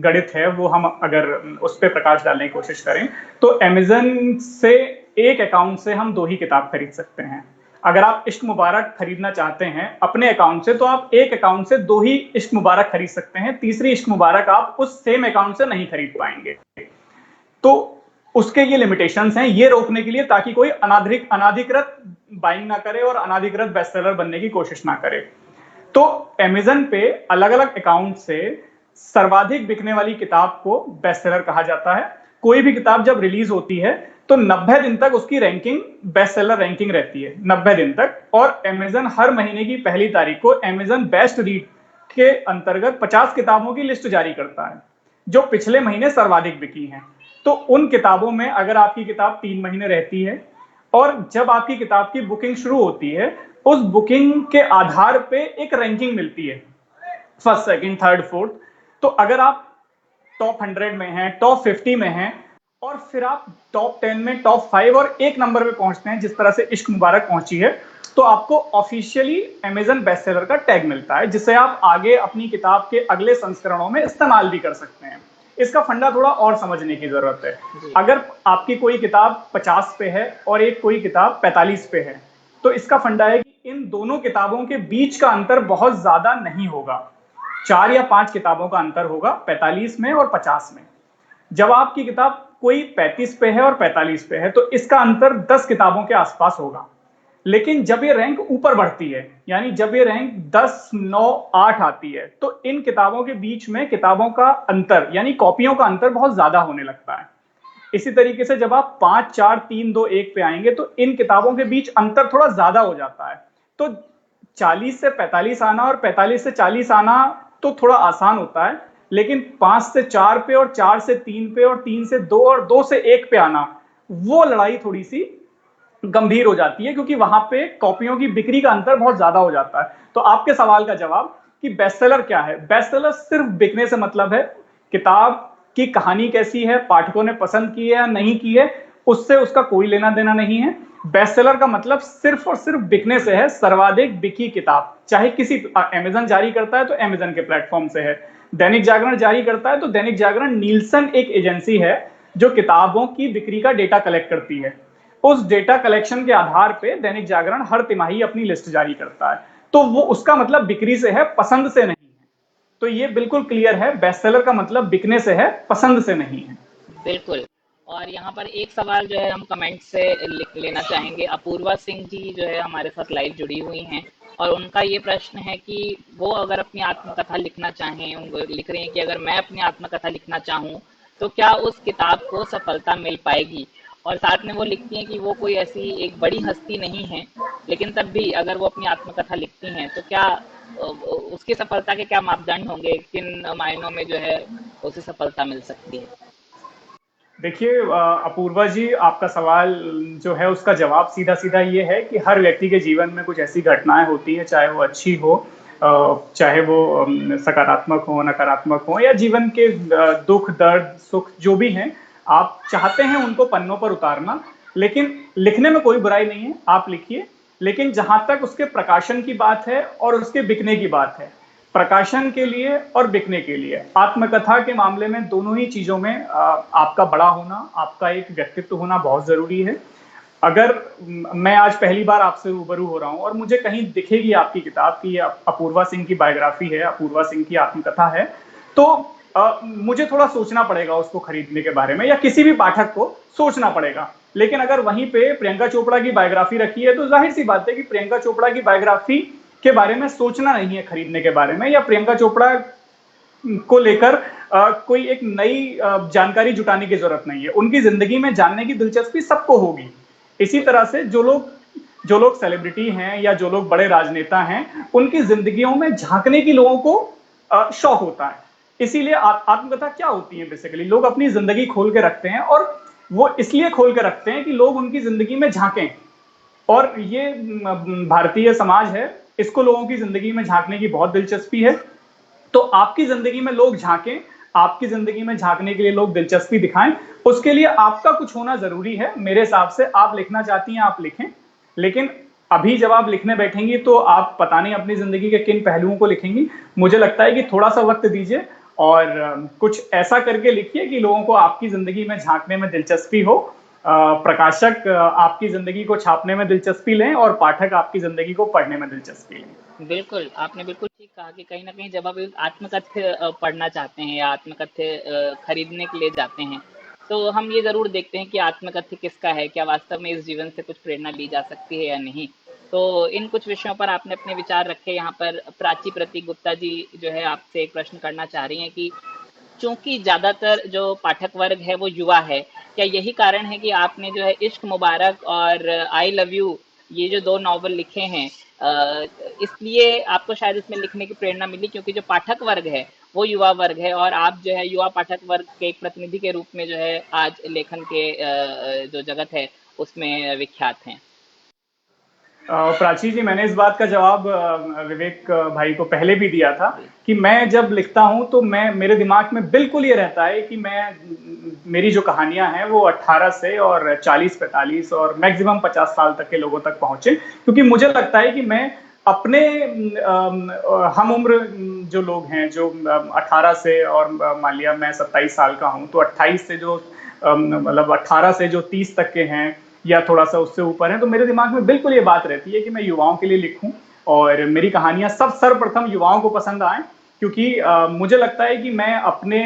गणित है वो हम अगर उस पर प्रकाश डालने की कोशिश करें तो अमेजन से एक अकाउंट से हम 2 ही किताब खरीद सकते हैं। अगर आप इश्क मुबारक खरीदना चाहते हैं अपने अकाउंट से, तो आप एक अकाउंट से 2 ही इश्क मुबारक खरीद सकते हैं, तीसरी इश्क मुबारक आप उस सेम अकाउंट से नहीं खरीद पाएंगे। तो उसके ये लिमिटेशंस हैं, ये रोकने के लिए, ताकि कोई अनाधिकृत बाइंग ना करे और अनाधिकृत बेस्टसेलर बनने की कोशिश ना करे। तो अमेजन पे अलग अलग अकाउंट से सर्वाधिक बिकने वाली किताब को बेस्टसेलर कहा जाता है। कोई भी किताब जब रिलीज होती है तो 90 दिन तक उसकी रैंकिंग, बेस्टसेलर रैंकिंग रहती है 90 दिन तक। और अमेजन हर महीने की पहली तारीख को अमेजन बेस्ट रीड के अंतर्गत 50 किताबों की लिस्ट जारी करता है जो पिछले महीने सर्वाधिक बिकी हैं। तो उन किताबों में अगर आपकी किताब 3 महीने रहती है और जब आपकी किताब की बुकिंग शुरू होती है, उस बुकिंग के आधार पे एक रैंकिंग मिलती है, फर्स्ट, सेकंड, थर्ड, फोर्थ। तो अगर आप टॉप 100 में हैं, टॉप 50 में हैं, और फिर आप टॉप 10 में, टॉप 5 और 1 नंबर पे पहुंचते हैं, जिस तरह से इश्क मुबारक पहुंची है, तो आपको ऑफिशियली अमेजन बेस्टसेलर का टैग मिलता है, जिसे आप आगे अपनी किताब के अगले संस्करणों में इस्तेमाल भी कर सकते हैं। इसका फंडा थोड़ा और समझने की जरूरत है। अगर आपकी कोई किताब 50 पे है और एक कोई किताब 45 पे है, तो इसका फंडा है कि इन दोनों किताबों के बीच का अंतर बहुत ज्यादा नहीं होगा, 4 या 5 किताबों का अंतर होगा 45 में और 50 में। जब आपकी किताब कोई 35 पे है और 45 पे है, तो इसका अंतर 10 किताबों के आसपास होगा। लेकिन जब ये रैंक ऊपर बढ़ती है, यानी जब ये रैंक 10, 9, 8 आती है, तो इन किताबों के बीच में किताबों का अंतर, यानी कॉपियों का अंतर बहुत ज्यादा होने लगता है। इसी तरीके से जब आप 5, 4, 3, 2, 1 पे आएंगे, तो इन किताबों के बीच अंतर थोड़ा ज्यादा हो जाता है। तो 40 से 45 आना और 45 से 40 आना तो थोड़ा आसान होता है, लेकिन 5 से 4 पे और 4 से 3 पे और 3 से 2 और 2 से 1 पे आना, वो लड़ाई थोड़ी सी गंभीर हो जाती है, क्योंकि वहां पे कॉपियों की बिक्री का अंतर बहुत ज्यादा हो जाता है। तो आपके सवाल का जवाब, कि बेस्टसेलर क्या है। बेस्टसेलर सिर्फ बिकने से मतलब है, किताब की कहानी कैसी है, पाठकों ने पसंद की है या नहीं की है, उससे उसका कोई लेना देना नहीं है। बेस्टसेलर का मतलब सिर्फ और सिर्फ बिकने से है, सर्वाधिक बिकी किताब, चाहे किसी अमेजन जारी करता है तो अमेजन के प्लेटफॉर्म से है, दैनिक जागरण जारी करता है तो दैनिक जागरण, नीलसन एक एजेंसी है जो किताबों की बिक्री का डेटा कलेक्ट करती है, उस डेटा कलेक्शन के आधार पे दैनिक जागरण हर तिमाही अपनी लिस्ट जारी करता है। तो वो उसका मतलब बिक्री से है, पसंद से नहीं है। तो ये बिल्कुल क्लियर है, बेस्टसेलर का मतलब बिकने से है, पसंद से नहीं है। बिल्कुल। और यहाँ पर एक सवाल जो है हम कमेंट से लिख लेना चाहेंगे। अपूर्वा सिंह जी जो है हमारे साथ लाइव जुड़ी हुई हैं, और उनका ये प्रश्न है कि वो अगर अपनी आत्मकथा लिखना चाहें, उनको लिख रही हैं कि अगर मैं अपनी आत्मकथा लिखना चाहूँ तो क्या उस किताब को सफलता मिल पाएगी। और साथ में वो लिखती हैं कि वो कोई ऐसी एक बड़ी हस्ती नहीं है, लेकिन तब भी अगर वो अपनी आत्मकथा लिखती हैं तो क्या उसकी सफलता के क्या मापदंड होंगे, किन मायनों में जो है उसे सफलता मिल सकती है। देखिए अपूर्वा जी, आपका सवाल जो है उसका जवाब सीधा सीधा ये है कि हर व्यक्ति के जीवन में कुछ ऐसी घटनाएं होती हैं, चाहे वो अच्छी हो, चाहे वो सकारात्मक हो, नकारात्मक हो, या जीवन के दुख दर्द सुख जो भी हैं, आप चाहते हैं उनको पन्नों पर उतारना। लेकिन लिखने में कोई बुराई नहीं है, आप लिखिए। लेकिन जहां तक उसके प्रकाशन की बात है और उसके बिकने की बात है, प्रकाशन के लिए और बिकने के लिए, आत्मकथा के मामले में दोनों ही चीजों में आपका बड़ा होना, आपका एक व्यक्तित्व होना बहुत जरूरी है। अगर मैं आज पहली बार आपसे रूबरू हो रहा हूं और मुझे कहीं दिखेगी आपकी किताब की अपूर्वा सिंह की बायोग्राफी है, अपूर्वा सिंह की आत्मकथा है, तो मुझे थोड़ा सोचना पड़ेगा उसको खरीदने के बारे में, या किसी भी पाठक को सोचना पड़ेगा। लेकिन अगर वहीं पे प्रियंका चोपड़ा की बायोग्राफी रखी है तो जाहिर सी बात है कि प्रियंका चोपड़ा की बायोग्राफी के बारे में सोचना नहीं है खरीदने के बारे में, या प्रियंका चोपड़ा को लेकर कोई एक नई जानकारी जुटाने की जरूरत नहीं है। उनकी जिंदगी में जानने की दिलचस्पी सबको होगी। इसी तरह से जो लोग सेलिब्रिटी हैं या जो लोग बड़े राजनेता हैं, उनकी जिंदगियों में झांकने की लोगों को शौक होता है। इसीलिए आत्मकथा क्या होती है, बेसिकली लोग अपनी जिंदगी खोल के रखते हैं, और वो इसलिए खोल के रखते हैं कि लोग उनकी जिंदगी में झांकें। और ये भारतीय समाज है, इसको लोगों की जिंदगी में झांकने की बहुत दिलचस्पी है। तो आपकी जिंदगी में लोग झांकें, आपकी जिंदगी में झांकने के लिए लोग दिलचस्पी दिखाएं, उसके लिए आपका कुछ होना जरूरी है। मेरे हिसाब से आप लिखना चाहती हैं आप लिखें, लेकिन अभी जब आप लिखने बैठेंगी तो आप पता नहीं अपनी जिंदगी के किन पहलुओं को लिखेंगी। मुझे लगता है कि थोड़ा सा वक्त दीजिए और कुछ ऐसा करके लिखिए कि लोगों को आपकी जिंदगी में झांकने में दिलचस्पी हो, प्रकाशक आपकी जिंदगी को छापने में दिलचस्पी लें और पाठक आपकी जिंदगी को पढ़ने में दिलचस्पी लें। बिल्कुल, आपने बिल्कुल ठीक कहा कि कहीं न कहीं जब आप एक आत्मकथ्य पढ़ना चाहते हैं या आत्मकथ्य खरीदने के लिए जाते हैं, तो हम ये ज़रूर देखते हैं कि आत्मकथ्य किसका है, क्या वास्तव में इस जीवन से कुछ प्रेरणा ली जा सकती है या नहीं। तो इन कुछ विषयों पर आपने अपने विचार रखे। यहाँ पर प्राची प्रतीक गुप्ता जी जो है आपसे एक प्रश्न करना चाह रही हैं कि चूंकि ज्यादातर जो पाठक वर्ग है वो युवा है, क्या यही कारण है कि आपने जो है इश्क मुबारक और आई लव यू, ये जो दो नॉवल लिखे हैं, इसलिए आपको शायद इसमें लिखने की प्रेरणा मिली, क्योंकि जो पाठक वर्ग है वो युवा वर्ग है और आप जो है युवा पाठक वर्ग के एक प्रतिनिधि के रूप में जो है आज लेखन के जो जगत है उसमें विख्यात हैं। प्राची जी, मैंने इस बात का जवाब विवेक भाई को पहले भी दिया था जी। कि मैं जब लिखता हूं तो मेरे दिमाग में बिल्कुल ये रहता है कि मेरी जो कहानियां हैं वो 18 से और 40-45 और मैक्सिमम 50 साल तक के लोगों तक पहुंचे, क्योंकि मुझे लगता है कि मैं अपने हम उम्र जो लोग हैं, जो 18 से, और मान लिया मैं 27 साल का हूं, तो 28 से जो मतलब 18 से जो 30 तक के हैं या थोड़ा सा उससे ऊपर है, तो मेरे दिमाग में बिल्कुल ये बात रहती है कि मैं युवाओं के लिए लिखूं और मेरी कहानियां सब सर्वप्रथम युवाओं को पसंद आए, क्योंकि मुझे लगता है कि मैं अपने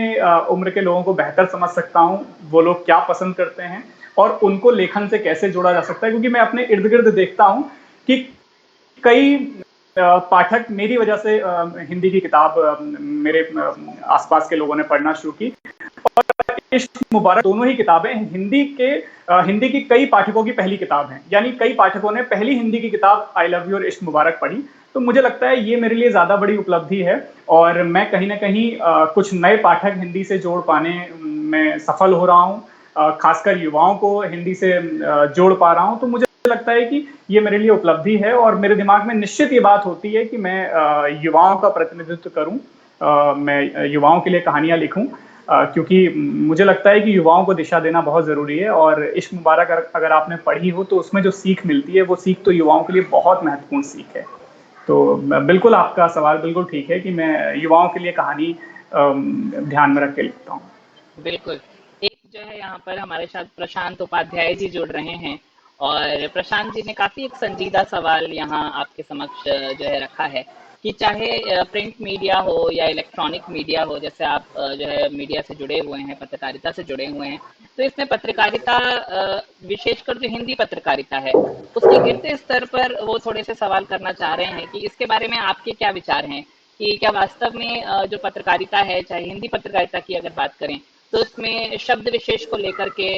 उम्र के लोगों को बेहतर समझ सकता हूं, वो लोग क्या पसंद करते हैं और उनको लेखन से कैसे जोड़ा जा सकता है। क्योंकि मैं अपने इर्द गिर्द देखता हूं कि कई पाठक मेरी वजह से हिंदी की किताब मेरे आसपास के लोगों ने पढ़ना शुरू की, और इश्क मुबारक दोनों ही किताबें हिंदी की कई पाठकों की पहली किताब है, यानी कई पाठकों ने पहली हिंदी की किताब आई लव यू और इश्क मुबारक पढ़ी। तो मुझे लगता है ये मेरे लिए ज्यादा बड़ी उपलब्धि है और मैं कहीं ना कहीं कुछ नए पाठक हिंदी से जोड़ पाने में सफल हो रहा हूँ, खासकर युवाओं को हिंदी से जोड़ पा रहा हूँ। तो मुझे लगता है कि ये मेरे लिए उपलब्धि है और मेरे दिमाग में निश्चित ये बात होती है कि मैं युवाओं का प्रतिनिधित्व करूं, मैं युवाओं के लिए कहानियां लिखूं, क्योंकि मुझे लगता है कि युवाओं को दिशा देना बहुत जरूरी है। और इश्क मुबारक अगर आपने पढ़ी हो तो उसमें जो सीख मिलती है वो सीख तो युवाओं के लिए बहुत महत्वपूर्ण सीख है। तो बिल्कुल आपका सवाल बिल्कुल ठीक है कि मैं युवाओं के लिए कहानी ध्यान में रख के लिखता हूँ। बिल्कुल। एक जो है यहाँ पर हमारे साथ प्रशांत उपाध्याय जी जुड़ रहे हैं, और प्रशांत जी ने काफी एक संजीदा सवाल यहाँ आपके समक्ष जो है रखा है कि चाहे प्रिंट मीडिया हो या इलेक्ट्रॉनिक मीडिया हो, जैसे आप जो है मीडिया से जुड़े हुए हैं, पत्रकारिता से जुड़े हुए हैं, तो इसमें पत्रकारिता विशेषकर जो हिंदी पत्रकारिता है उसके गिरते स्तर पर वो थोड़े से सवाल करना चाह रहे हैं कि इसके बारे में आपके क्या विचार हैं, कि क्या वास्तव में जो पत्रकारिता है, चाहे हिंदी पत्रकारिता की अगर बात करें, तो उसमें शब्द विशेष को लेकर के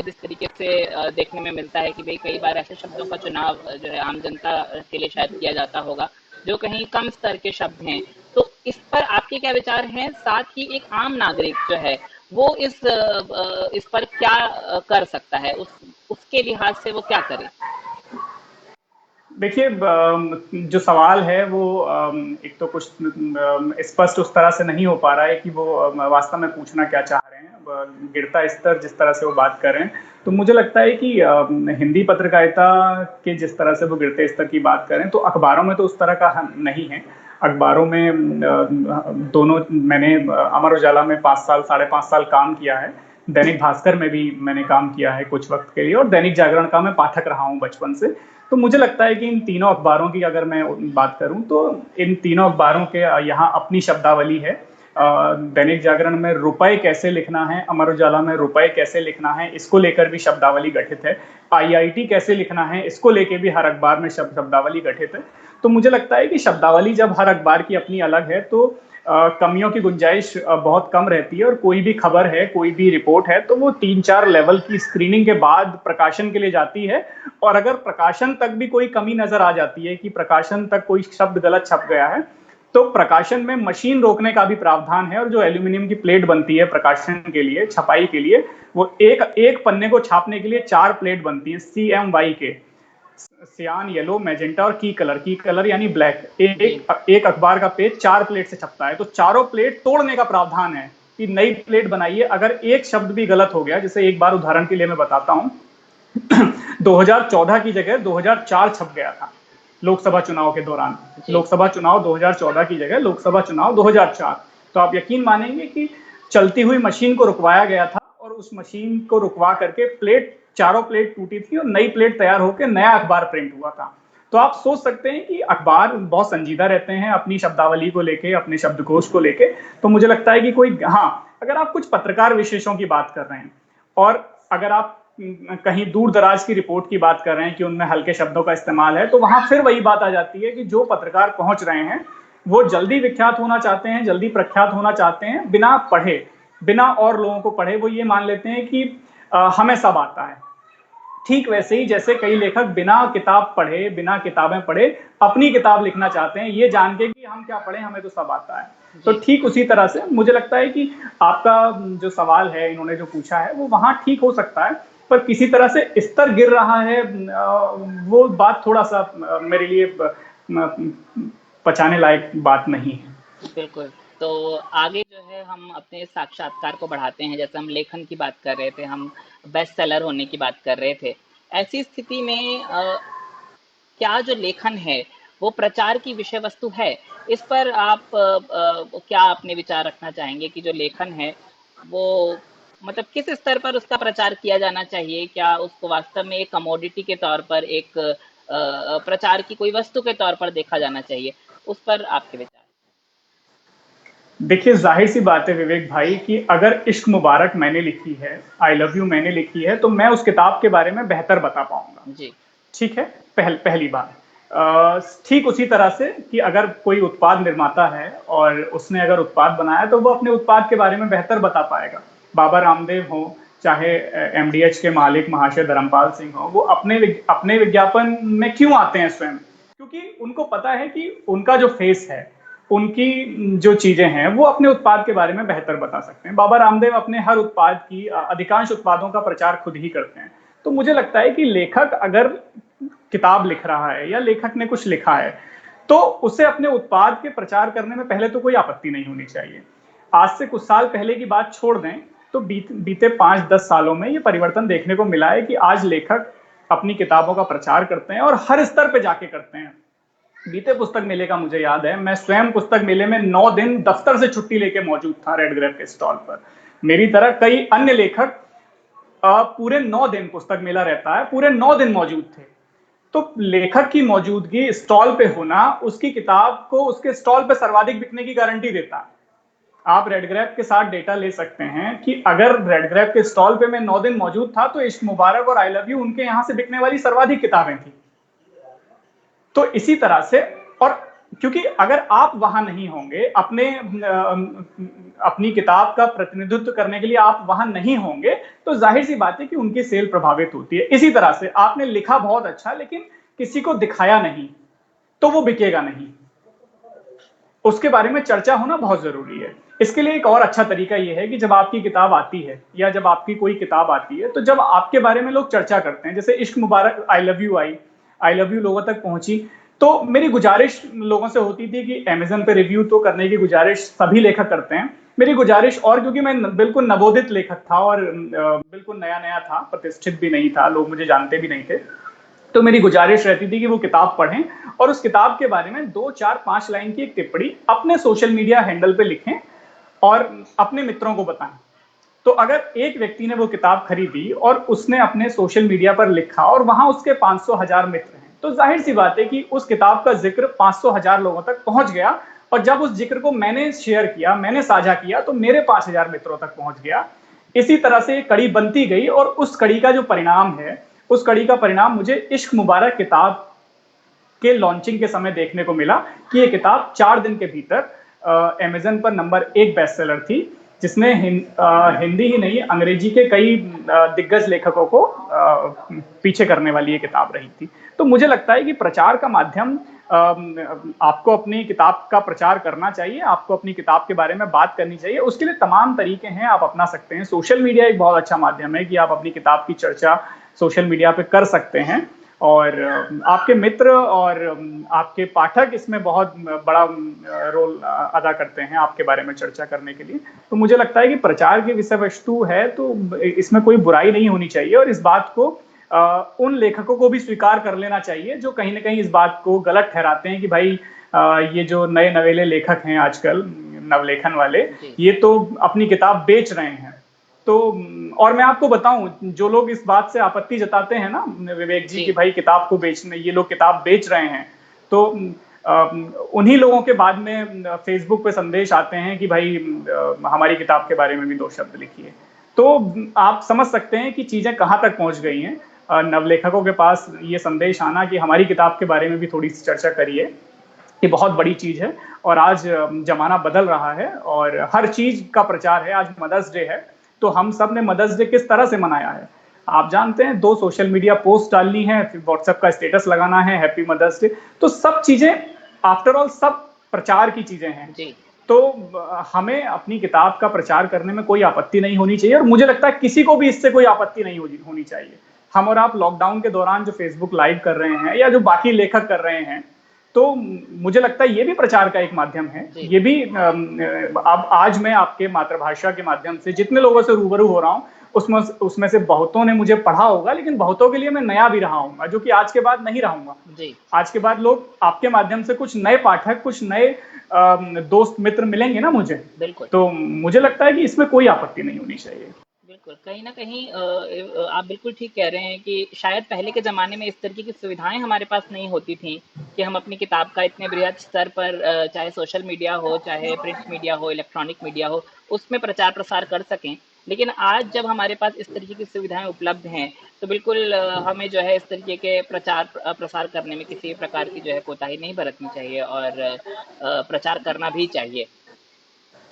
जिस तरीके से देखने में मिलता है कि भाई कई बार ऐसे शब्दों का चुनाव जो है आम जनता के लिए शायद किया जाता होगा जो कहीं कम स्तर के शब्द हैं, तो इस पर आपके क्या विचार हैं? साथ ही एक आम नागरिक जो है वो इस पर क्या कर सकता है, उसके लिहाज से वो क्या करे? देखिए, जो सवाल है वो एक तो कुछ स्पष्ट उस तरह से नहीं हो पा रहा है कि वो वास्तव में पूछना क्या चाह रहे हैं। गिरता स्तर जिस तरह से वो बात कर रहे हैं, तो मुझे लगता है कि हिंदी पत्रकारिता के जिस तरह से वो गिरते स्तर की बात करें तो अखबारों में तो उस तरह का नहीं है। अखबारों में दोनों मैंने अमर उजाला में 5 साल 5.5 साल काम किया है, दैनिक भास्कर में भी मैंने काम किया है कुछ वक्त के लिए, और दैनिक जागरण का मैं पाठक रहा हूँ बचपन से। तो मुझे लगता है कि इन तीनों अखबारों की अगर मैं बात करूं तो इन तीनों अखबारों के यहाँ अपनी शब्दावली है। दैनिक जागरण में रुपए कैसे लिखना है, अमर उजाला में रुपए कैसे लिखना है, इसको लेकर भी शब्दावली गठित है। आईआईटी कैसे लिखना है, इसको लेकर भी हर अखबार में शब्दावली गठित है। तो मुझे लगता है कि शब्दावली जब हर अखबार की अपनी अलग है तो कमियों की गुंजाइश बहुत कम रहती है, और कोई भी खबर है, कोई भी रिपोर्ट है, तो वो 3-4 लेवल की स्क्रीनिंग के बाद प्रकाशन के लिए जाती है। और अगर प्रकाशन तक भी कोई कमी नजर आ जाती है कि प्रकाशन तक कोई शब्द गलत छप गया है, तो प्रकाशन में मशीन रोकने का भी प्रावधान है। और जो एल्यूमिनियम की प्लेट बनती है प्रकाशन के लिए, छपाई के लिए, वो एक एक पन्ने को छापने के लिए 4 प्लेट बनती है, CMY के, सियान, येलो, मैजेंटा और की कलर यानी ब्लैक। एक अखबार का पेज 4 प्लेट से छपता है, तो चारों प्लेट तोड़ने का प्रावधान है कि नई प्लेट बनाइए। अगर एक शब्द भी गलत हो गया, जैसे एक बार उदाहरण के लिए मैं बताता हूं, 2014 की जगह 2004 छप गया था लोकसभा चुनाव के दौरान। लोकसभा चुनाव 2014 की जगह लोकसभा चुनाव 2004। तो आप यकीन मानेंगे कि चलती हुई मशीन को रुकवाया गया था, और उस मशीन को रुकवा करके चारों प्लेट टूटी थी और नई प्लेट तैयार होकर नया अखबार प्रिंट हुआ था। तो आप सोच सकते हैं कि अखबार बहुत संजीदा रहते हैं अपनी शब्दावली को लेके, अपने शब्दकोश को लेके। तो मुझे लगता है कि कोई, हाँ, अगर आप कुछ पत्रकार विशेषों की बात कर रहे हैं और अगर आप कहीं दूर दराज की रिपोर्ट की बात कर रहे हैं कि उनमें हल्के शब्दों का इस्तेमाल है, तो वहां फिर वही बात आ जाती है कि जो पत्रकार पहुंच रहे हैं वो जल्दी विख्यात होना चाहते हैं, जल्दी प्रख्यात होना चाहते हैं, बिना पढ़े, बिना और लोगों को पढ़े वो ये मान लेते हैं कि हमें सब आता है। ठीक वैसे ही जैसे कई लेखक बिना किताब पढ़े, बिना किताबें पढ़े अपनी किताब लिखना चाहते हैं, ये जान के कि हम क्या पढ़े, हमें तो सब आता है। तो ठीक उसी तरह से मुझे लगता है कि आपका जो सवाल है, इन्होंने जो पूछा है, वो वहां ठीक हो सकता है, पर किसी तरह से स्तर गिर रहा है, वो बात थोड़ा सा मेरे लिए पचाने लायक बात नहीं है। बिल्कुल। तो आगे जो है हम अपने साक्षात्कार को बढ़ाते हैं, जैसे हम लेखन की बात कर रहे थे, हम बेस्ट सेलर होने की बात कर रहे थे। ऐसी स्थिति में क्या जो लेखन है वो प्रचार की विषय वस्तु है? इस पर आप क्या अपने विचार रखना चाहेंगे कि जो लेखन है वो मतलब किस स्तर पर उसका प्रचार किया जाना चाहिए? क्या उसको वास्तव में एक कमोडिटी के तौर पर, एक प्रचार की कोई वस्तु के तौर पर देखा जाना चाहिए? उस पर आपके विचार। देखिए, जाहिर सी बात है विवेक भाई कि अगर इश्क मुबारक मैंने लिखी है, आई लव यू मैंने लिखी है, तो मैं उस किताब के बारे में बेहतर बता पाऊंगा। जी। ठीक है, पहली बात। ठीक उसी तरह से कि अगर कोई उत्पाद निर्माता है और उसने अगर उत्पाद बनाया तो वो अपने उत्पाद के बारे में बेहतर बता पाएगा। बाबा रामदेव हो, चाहे एमडीएच के मालिक महाशय धर्मपाल सिंह हो, वो अपने विज्ञापन में क्यों आते हैं स्वयं? क्योंकि उनको पता है कि उनका जो फेस है, उनकी जो चीजें हैं, वो अपने उत्पाद के बारे में बेहतर बता सकते हैं। बाबा रामदेव अपने हर उत्पाद की, अधिकांश उत्पादों का प्रचार खुद ही करते हैं। तो मुझे लगता है कि लेखक अगर किताब लिख रहा है या लेखक ने कुछ लिखा है, तो उसे अपने उत्पाद के प्रचार करने में पहले तो कोई आपत्ति नहीं होनी चाहिए। आज से कुछ साल पहले की बात छोड़ दें तो बीते 5-10 सालों में ये परिवर्तन देखने को मिला है कि आज लेखक अपनी किताबों का प्रचार करते हैं और हर स्तर पे जाके करते हैं। बीते पुस्तक मेले का मुझे याद है, मैं स्वयं पुस्तक मेले में 9 दिन दफ्तर से छुट्टी लेके मौजूद था रेड ग्रेप के स्टॉल पर। मेरी तरह कई अन्य लेखक पूरे 9 दिन, पुस्तक मेला रहता है, पूरे 9 दिन मौजूद थे। तो लेखक की मौजूदगी स्टॉल पे होना उसकी किताब को उसके स्टॉल पे सर्वाधिक बिकने की गारंटी देता है। आप रेड ग्रेप के साथ डेटा ले सकते हैं कि अगर रेड ग्रेप के स्टॉल पे मैं 9 दिन मौजूद था तो इश्क मुबारक और आई लव यू उनके यहां से बिकने वाली सर्वाधिक किताबें थी। तो इसी तरह से, और क्योंकि अगर आप वहां नहीं होंगे, अपनी किताब का प्रतिनिधित्व करने के लिए आप वहां नहीं होंगे, तो जाहिर सी बात है कि उनकी सेल प्रभावित होती है। इसी तरह से आपने लिखा बहुत अच्छा लेकिन किसी को दिखाया नहीं तो वो बिकेगा नहीं। उसके बारे में चर्चा होना बहुत जरूरी है। इसके लिए एक और अच्छा तरीका यह है कि जब आपकी किताब आती है या जब आपकी कोई किताब आती है, तो जब आपके बारे में लोग चर्चा करते हैं, जैसे Ishq Mubarak I love you I, I love you लोगों तक पहुंची, तो मेरी गुजारिश लोगों से होती थी कि अमेज़न पे रिव्यू तो करने की गुजारिश सभी लेखक करते हैं। मेरी गुजारिश, और क्योंकि मैं बिल्कुल नवोदित लेखक था और बिल्कुल नया नया था, प्रतिष्ठित भी नहीं था, लोग मुझे जानते भी नहीं थे, तो मेरी गुजारिश रहती थी कि वो किताब पढ़ें और उस किताब के बारे में 2, 4, 5 लाइन की एक टिप्पणी अपने सोशल मीडिया हैंडल पे लिखें और अपने मित्रों को बताएं। तो अगर एक व्यक्ति ने वो किताब खरीदी और उसने अपने सोशल मीडिया पर लिखा और वहां उसके 500,000 मित्र हैं, तो जाहिर सी बात है कि उस किताब का जिक्र 500,000 लोगों तक पहुंच गया। और जब उस जिक्र को मैंने शेयर किया, मैंने साझा किया, तो मेरे 5,000 मित्रों तक पहुंच गया। इसी तरह से एक कड़ी बनती गई और उस कड़ी का जो परिणाम है, उस कड़ी का परिणाम मुझे इश्क मुबारक किताब के लॉन्चिंग के समय देखने को मिला कि ये किताब 4 दिन के भीतर अमेज़न पर नंबर 1 बेस्टसेलर थी, जिसने हिंदी ही नहीं अंग्रेजी के कई दिग्गज लेखकों को पीछे करने वाली ये किताब रही थी। तो मुझे लगता है कि प्रचार का माध्यम, आपको अपनी किताब का प्रचार करना चाहिए, आपको अपनी किताब के बारे में बात करनी चाहिए। उसके लिए तमाम तरीके हैं, आप अपना सकते हैं। सोशल मीडिया एक बहुत अच्छा माध्यम है कि आप अपनी किताब की चर्चा सोशल मीडिया पे कर सकते हैं और आपके मित्र और आपके पाठक इसमें बहुत बड़ा रोल अदा करते हैं आपके बारे में चर्चा करने के लिए। तो मुझे लगता है कि प्रचार की विषय वस्तु है तो इसमें कोई बुराई नहीं होनी चाहिए और इस बात को उन लेखकों को भी स्वीकार कर लेना चाहिए जो कहीं ना कहीं इस बात को गलत ठहराते हैं कि भाई ये जो नए नवेले लेखक हैं आजकल, नवलेखन वाले, ये तो अपनी किताब बेच रहे हैं। तो और मैं आपको बताऊं, जो लोग इस बात से आपत्ति जताते हैं ना विवेक जी कि भाई किताब को बेचने, ये लोग किताब बेच रहे हैं, तो उन्हीं लोगों के बाद में फेसबुक पे संदेश आते हैं कि भाई हमारी किताब के बारे में भी 2 शब्द लिखिए। तो आप समझ सकते हैं कि चीजें कहाँ तक पहुंच गई हैं। नवलेखकों के पास ये संदेश आना कि हमारी किताब के बारे में भी थोड़ी सी चर्चा करिए, ये बहुत बड़ी चीज है। और आज जमाना बदल रहा है और हर चीज का प्रचार है। आज मदर्स डे है, तो हम सब ने मदर्स डे किस तरह से मनाया है आप जानते हैं। 2 सोशल मीडिया पोस्ट डालनी है, फिर व्हाट्सएप का स्टेटस लगाना है, हैप्पी मदर्स डे। तो सब चीजें आफ्टर ऑल सब प्रचार की चीजें हैं जी। तो हमें अपनी किताब का प्रचार करने में कोई आपत्ति नहीं होनी चाहिए और मुझे लगता है किसी को भी इससे कोई आपत्ति नहीं होनी चाहिए। हम और आप लॉकडाउन के दौरान जो फेसबुक लाइव कर रहे हैं या जो बाकी लेखक कर रहे हैं, तो मुझे लगता है ये भी प्रचार का एक माध्यम है। ये भी अब आज मैं आपके मातृभाषा के माध्यम से जितने लोगों से रूबरू हो रहा हूँ उसमें से बहुतों ने मुझे पढ़ा होगा, लेकिन बहुतों के लिए मैं नया भी रहा हूँ, जो कि आज के बाद नहीं रहूंगा जी। आज के बाद लोग आपके माध्यम से कुछ नए पाठक, कुछ नए दोस्त मित्र मिलेंगे ना मुझे, बिल्कुल। तो मुझे लगता है कि इसमें कोई आपत्ति नहीं होनी चाहिए। बिल्कुल, कहीं ना कहीं आप बिल्कुल ठीक कह रहे हैं कि शायद पहले के ज़माने में इस तरीके की सुविधाएं हमारे पास नहीं होती थी कि हम अपनी किताब का इतने बृहद स्तर पर, चाहे सोशल मीडिया हो, चाहे प्रिंट मीडिया हो, इलेक्ट्रॉनिक मीडिया हो, उसमें प्रचार प्रसार कर सकें। लेकिन आज जब हमारे पास इस तरीके की सुविधाएं उपलब्ध हैं, तो बिल्कुल हमें जो है इस तरीके के प्रचार प्रसार करने में किसी प्रकार की जो है कोताही नहीं बरतनी चाहिए और प्रचार करना भी चाहिए।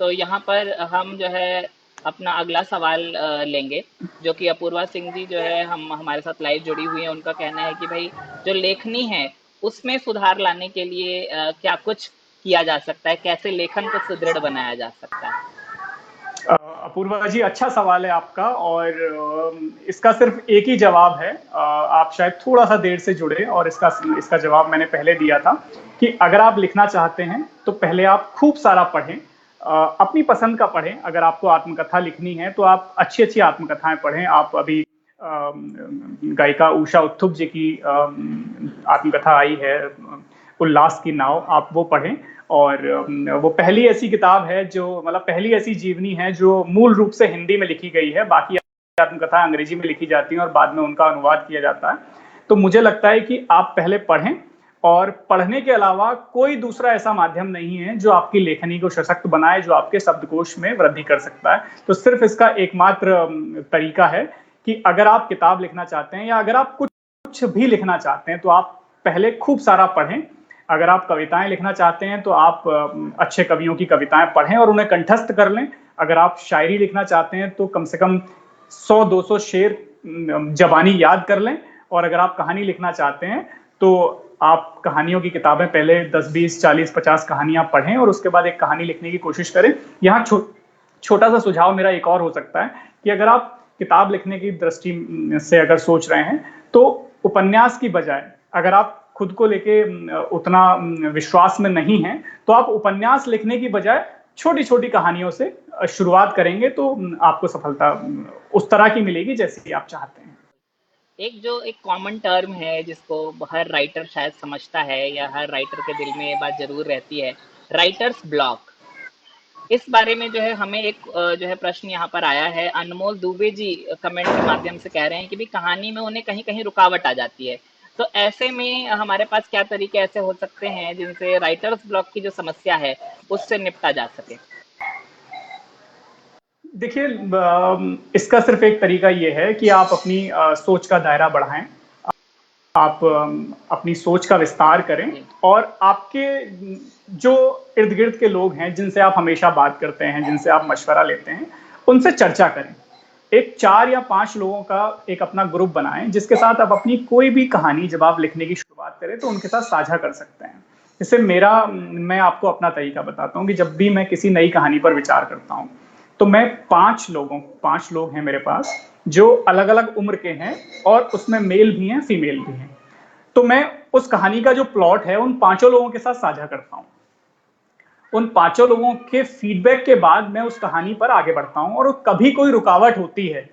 तो यहाँ पर हम जो है अपना अगला सवाल लेंगे, जो कि अपूर्वा सिंह जी जो है हमारे साथ लाइव जुड़ी हुई हैं। उनका कहना है कि भाई जो लेखनी है उसमें सुधार लाने के लिए क्या कुछ किया जा सकता है, कैसे लेखन को सुदृढ़ बनाया जा सकता है। अपूर्वा जी, अच्छा सवाल है आपका, और इसका सिर्फ एक ही जवाब है। आप शायद थोड़ा सा देर से जुड़े, और इसका इसका जवाब मैंने पहले दिया था कि अगर आप लिखना चाहते हैं तो पहले आप खूब सारा पढ़ें, अपनी पसंद का पढ़ें। अगर आपको आत्मकथा लिखनी है तो आप अच्छी अच्छी आत्मकथाएं पढ़ें। आप अभी गायिका उषा उत्थुप जी की आत्मकथा आई है, उल्लास की नाव, आप वो पढ़ें। और वो पहली ऐसी किताब है जो, मतलब पहली ऐसी जीवनी है जो मूल रूप से हिंदी में लिखी गई है। बाकी आत्मकथा अंग्रेजी में लिखी जाती हैं और बाद में उनका अनुवाद किया जाता है। तो मुझे लगता है कि आप पहले पढ़ें, और पढ़ने के अलावा कोई दूसरा ऐसा माध्यम नहीं है जो आपकी लेखनी को सशक्त बनाए, जो आपके शब्दकोश में वृद्धि कर सकता है। तो सिर्फ इसका एकमात्र तरीका है कि अगर आप किताब लिखना चाहते हैं या अगर आप कुछ भी लिखना चाहते हैं तो आप पहले खूब सारा पढ़ें। अगर आप कविताएं लिखना चाहते हैं तो आप अच्छे कवियों की कविताएं पढ़ें और उन्हें कंठस्थ कर लें। अगर आप शायरी लिखना चाहते हैं तो कम से कम 100-200 शेर जबानी याद कर लें। और अगर आप कहानी लिखना चाहते हैं तो आप कहानियों की किताबें पहले 10-20-40-50 कहानियां पढ़ें और उसके बाद एक कहानी लिखने की कोशिश करें। यहाँ छोटा सा सुझाव मेरा एक और हो सकता है कि अगर आप किताब लिखने की दृष्टि से अगर सोच रहे हैं तो उपन्यास की बजाय, अगर आप खुद को लेके उतना विश्वास में नहीं है, तो आप उपन्यास लिखने की बजाय छोटी छोटी कहानियों से शुरुआत करेंगे तो आपको सफलता उस तरह की मिलेगी जैसी आप चाहते हैं। एक जो एक कॉमन टर्म है जिसको हर राइटर शायद समझता है, या हर राइटर के दिल में ये बात जरूर रहती है, राइटर्स ब्लॉक। इस बारे में जो है हमें एक जो है प्रश्न यहाँ पर आया है। अनमोल दुबे जी कमेंट के माध्यम से कह रहे हैं कि भी कहानी में उन्हें कहीं कहीं रुकावट आ जाती है। तो ऐसे में हमारे पास क्या तरीके ऐसे हो सकते हैं जिनसे राइटर्स ब्लॉक की जो समस्या है उससे निपटा जा सके? देखिए, इसका सिर्फ एक तरीका ये है कि आप अपनी सोच का दायरा बढ़ाएं, आप अपनी सोच का विस्तार करें, जी। और आपके जो इर्द गिर्द के लोग हैं जिनसे आप हमेशा बात करते हैं, जिनसे आप मशवरा लेते हैं, उनसे चर्चा करें। एक 4 या 5 लोगों का एक अपना ग्रुप बनाएं जिसके साथ आप अपनी कोई भी कहानी जब आप लिखने की शुरुआत करें तो उनके साथ साझा कर सकते हैं। जैसे मैं आपको अपना तरीका बताता हूँ कि जब भी मैं किसी नई कहानी पर विचार करता हूँ तो मैं 5 लोग हैं मेरे पास जो अलग अलग उम्र के हैं, और उसमें मेल भी हैं, फीमेल भी हैं। तो मैं उस कहानी का जो प्लॉट है उन 5 लोगों के साथ साझा करता हूं। उन 5 लोगों के फीडबैक के बाद मैं उस कहानी पर आगे बढ़ता हूं, और कभी कोई रुकावट होती है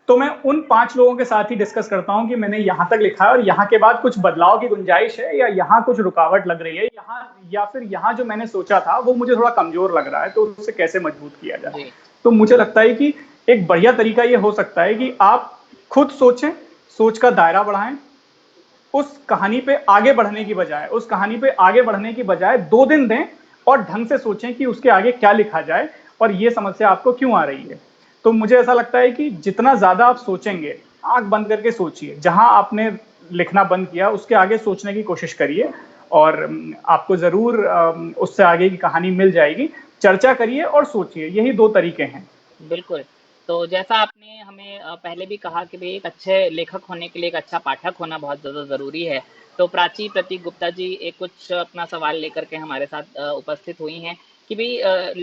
तो मैं उन 5 लोगों के साथ ही डिस्कस करता हूं कि मैंने यहां तक लिखा है और यहां के बाद कुछ बदलाव की गुंजाइश है, या यहां कुछ रुकावट लग रही है, यहां या फिर यहां जो मैंने सोचा था वो मुझे थोड़ा कमजोर लग रहा है, तो उसे कैसे मजबूत किया जाए। जी। तो मुझे लगता है कि एक बढ़िया तरीका ये हो सकता है कि आप खुद सोचें, सोच का दायरा बढ़ाएं, उस कहानी पे आगे बढ़ने की बजाय, 2 दिन दें और ढंग से सोचें कि उसके आगे क्या लिखा जाए और ये समस्या आपको क्यों आ रही है। तो मुझे ऐसा लगता है कि जितना ज्यादा आप सोचेंगे, आंख बंद करके सोचिए, जहां आपने लिखना बंद किया उसके आगे सोचने की कोशिश करिए, और आपको जरूर उससे आगे की कहानी मिल जाएगी। चर्चा करिए और सोचिए, यही 2 तरीके हैं। बिल्कुल। तो जैसा आपने हमें पहले भी कहा कि भई एक अच्छे लेखक होने के लिए एक अच्छा पाठक होना बहुत ज़्यादा ज़रूरी है। तो प्राची प्रतीक गुप्ता जी एक कुछ अपना सवाल लेकर के हमारे साथ उपस्थित हुई हैं कि भई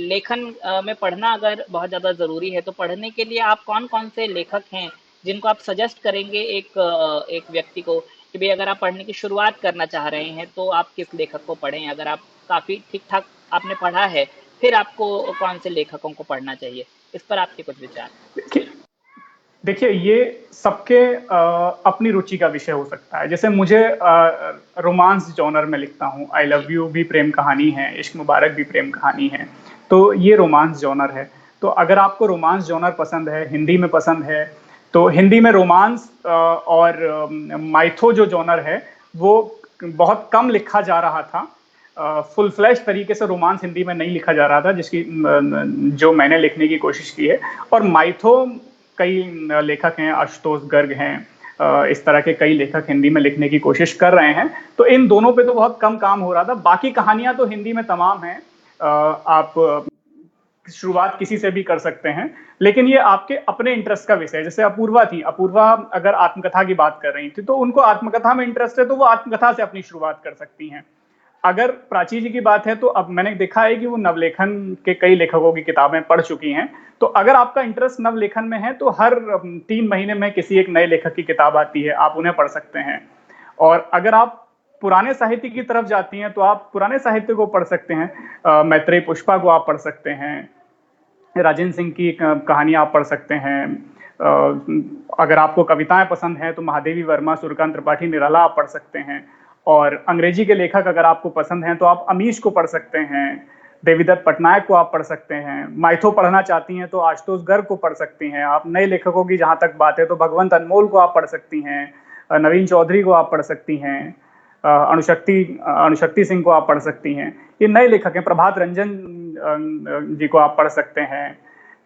लेखन में पढ़ना अगर बहुत ज़्यादा ज़रूरी है, तो पढ़ने के लिए आप कौन-कौन से लेखक हैं जिनको आप सजेस्ट करेंगे एक व्यक्ति को कि भई अगर आप पढ़ने की शुरुआत करना चाह रहे हैं, तो आप किस लेखक को पढ़ें? अगर आप काफ़ी ठीक-ठाक आपने पढ़ा है, फिर आपको कौन से लेखकों को पढ़ना चाहिए? इस पर आपके कुछ विचार? देखिए देखिए, ये सबके अपनी रुचि का विषय हो सकता है। जैसे मुझे रोमांस जॉनर में लिखता हूँ, आई जी। लव यू भी प्रेम कहानी है, इश्क मुबारक भी प्रेम कहानी है, तो ये रोमांस जॉनर है। तो अगर आपको रोमांस जॉनर पसंद है, हिंदी में पसंद है, तो हिंदी में रोमांस और माइथो जो जॉनर है वो बहुत कम लिखा जा रहा था। फुल फ्लैश तरीके से रोमांस हिंदी में नहीं लिखा जा रहा था, जिसकी जो मैंने लिखने की कोशिश की है। और माइथो, कई लेखक हैं, आशुतोष गर्ग हैं, इस तरह के कई लेखक हिंदी में लिखने की कोशिश कर रहे हैं। तो इन दोनों पे तो बहुत कम काम हो रहा था, बाकी कहानियां तो हिंदी में तमाम हैं। आप शुरुआत किसी से भी कर सकते हैं, लेकिन ये आपके अपने इंटरेस्ट का विषय है। जैसे अपूर्वा थी, अपूर्वा अगर आत्मकथा की बात कर रही थी तो उनको आत्मकथा में इंटरेस्ट है तो वो आत्मकथा से अपनी शुरुआत कर सकती हैं। अगर प्राची जी की बात है तो अब मैंने देखा है कि वो नवलेखन के कई लेखकों की किताबें पढ़ चुकी हैं। तो अगर आपका इंटरेस्ट नवलेखन में है तो हर 3 महीने में किसी एक नए लेखक की किताब आती है, आप उन्हें पढ़ सकते हैं। और अगर आप पुराने साहित्य की तरफ जाती हैं तो आप पुराने साहित्य को पढ़ सकते हैं। मैत्रेयी पुष्पा को आप पढ़ सकते हैं, राजेंद्र सिंह की कहानी आप पढ़ सकते हैं। अगर आपको कविताएं पसंद हैं तो महादेवी वर्मा, सूर्यकांत त्रिपाठी, निराला आप पढ़ सकते हैं। और अंग्रेजी के लेखक अगर आपको पसंद हैं तो आप अमीश को पढ़ सकते हैं, देवीदत्त पटनायक को आप पढ़ सकते हैं। माइथो पढ़ना चाहती हैं तो आशुतोष गर्ग को पढ़ सकती हैं। आप नए लेखकों की जहां तक बात है तो भगवंत अनमोल को आप पढ़ सकती हैं, नवीन चौधरी को आप पढ़ सकती हैं, अणुशक्ति सिंह को आप पढ़ सकती हैं। ये नए लेखक हैं। प्रभात रंजन जी को आप पढ़ सकते हैं।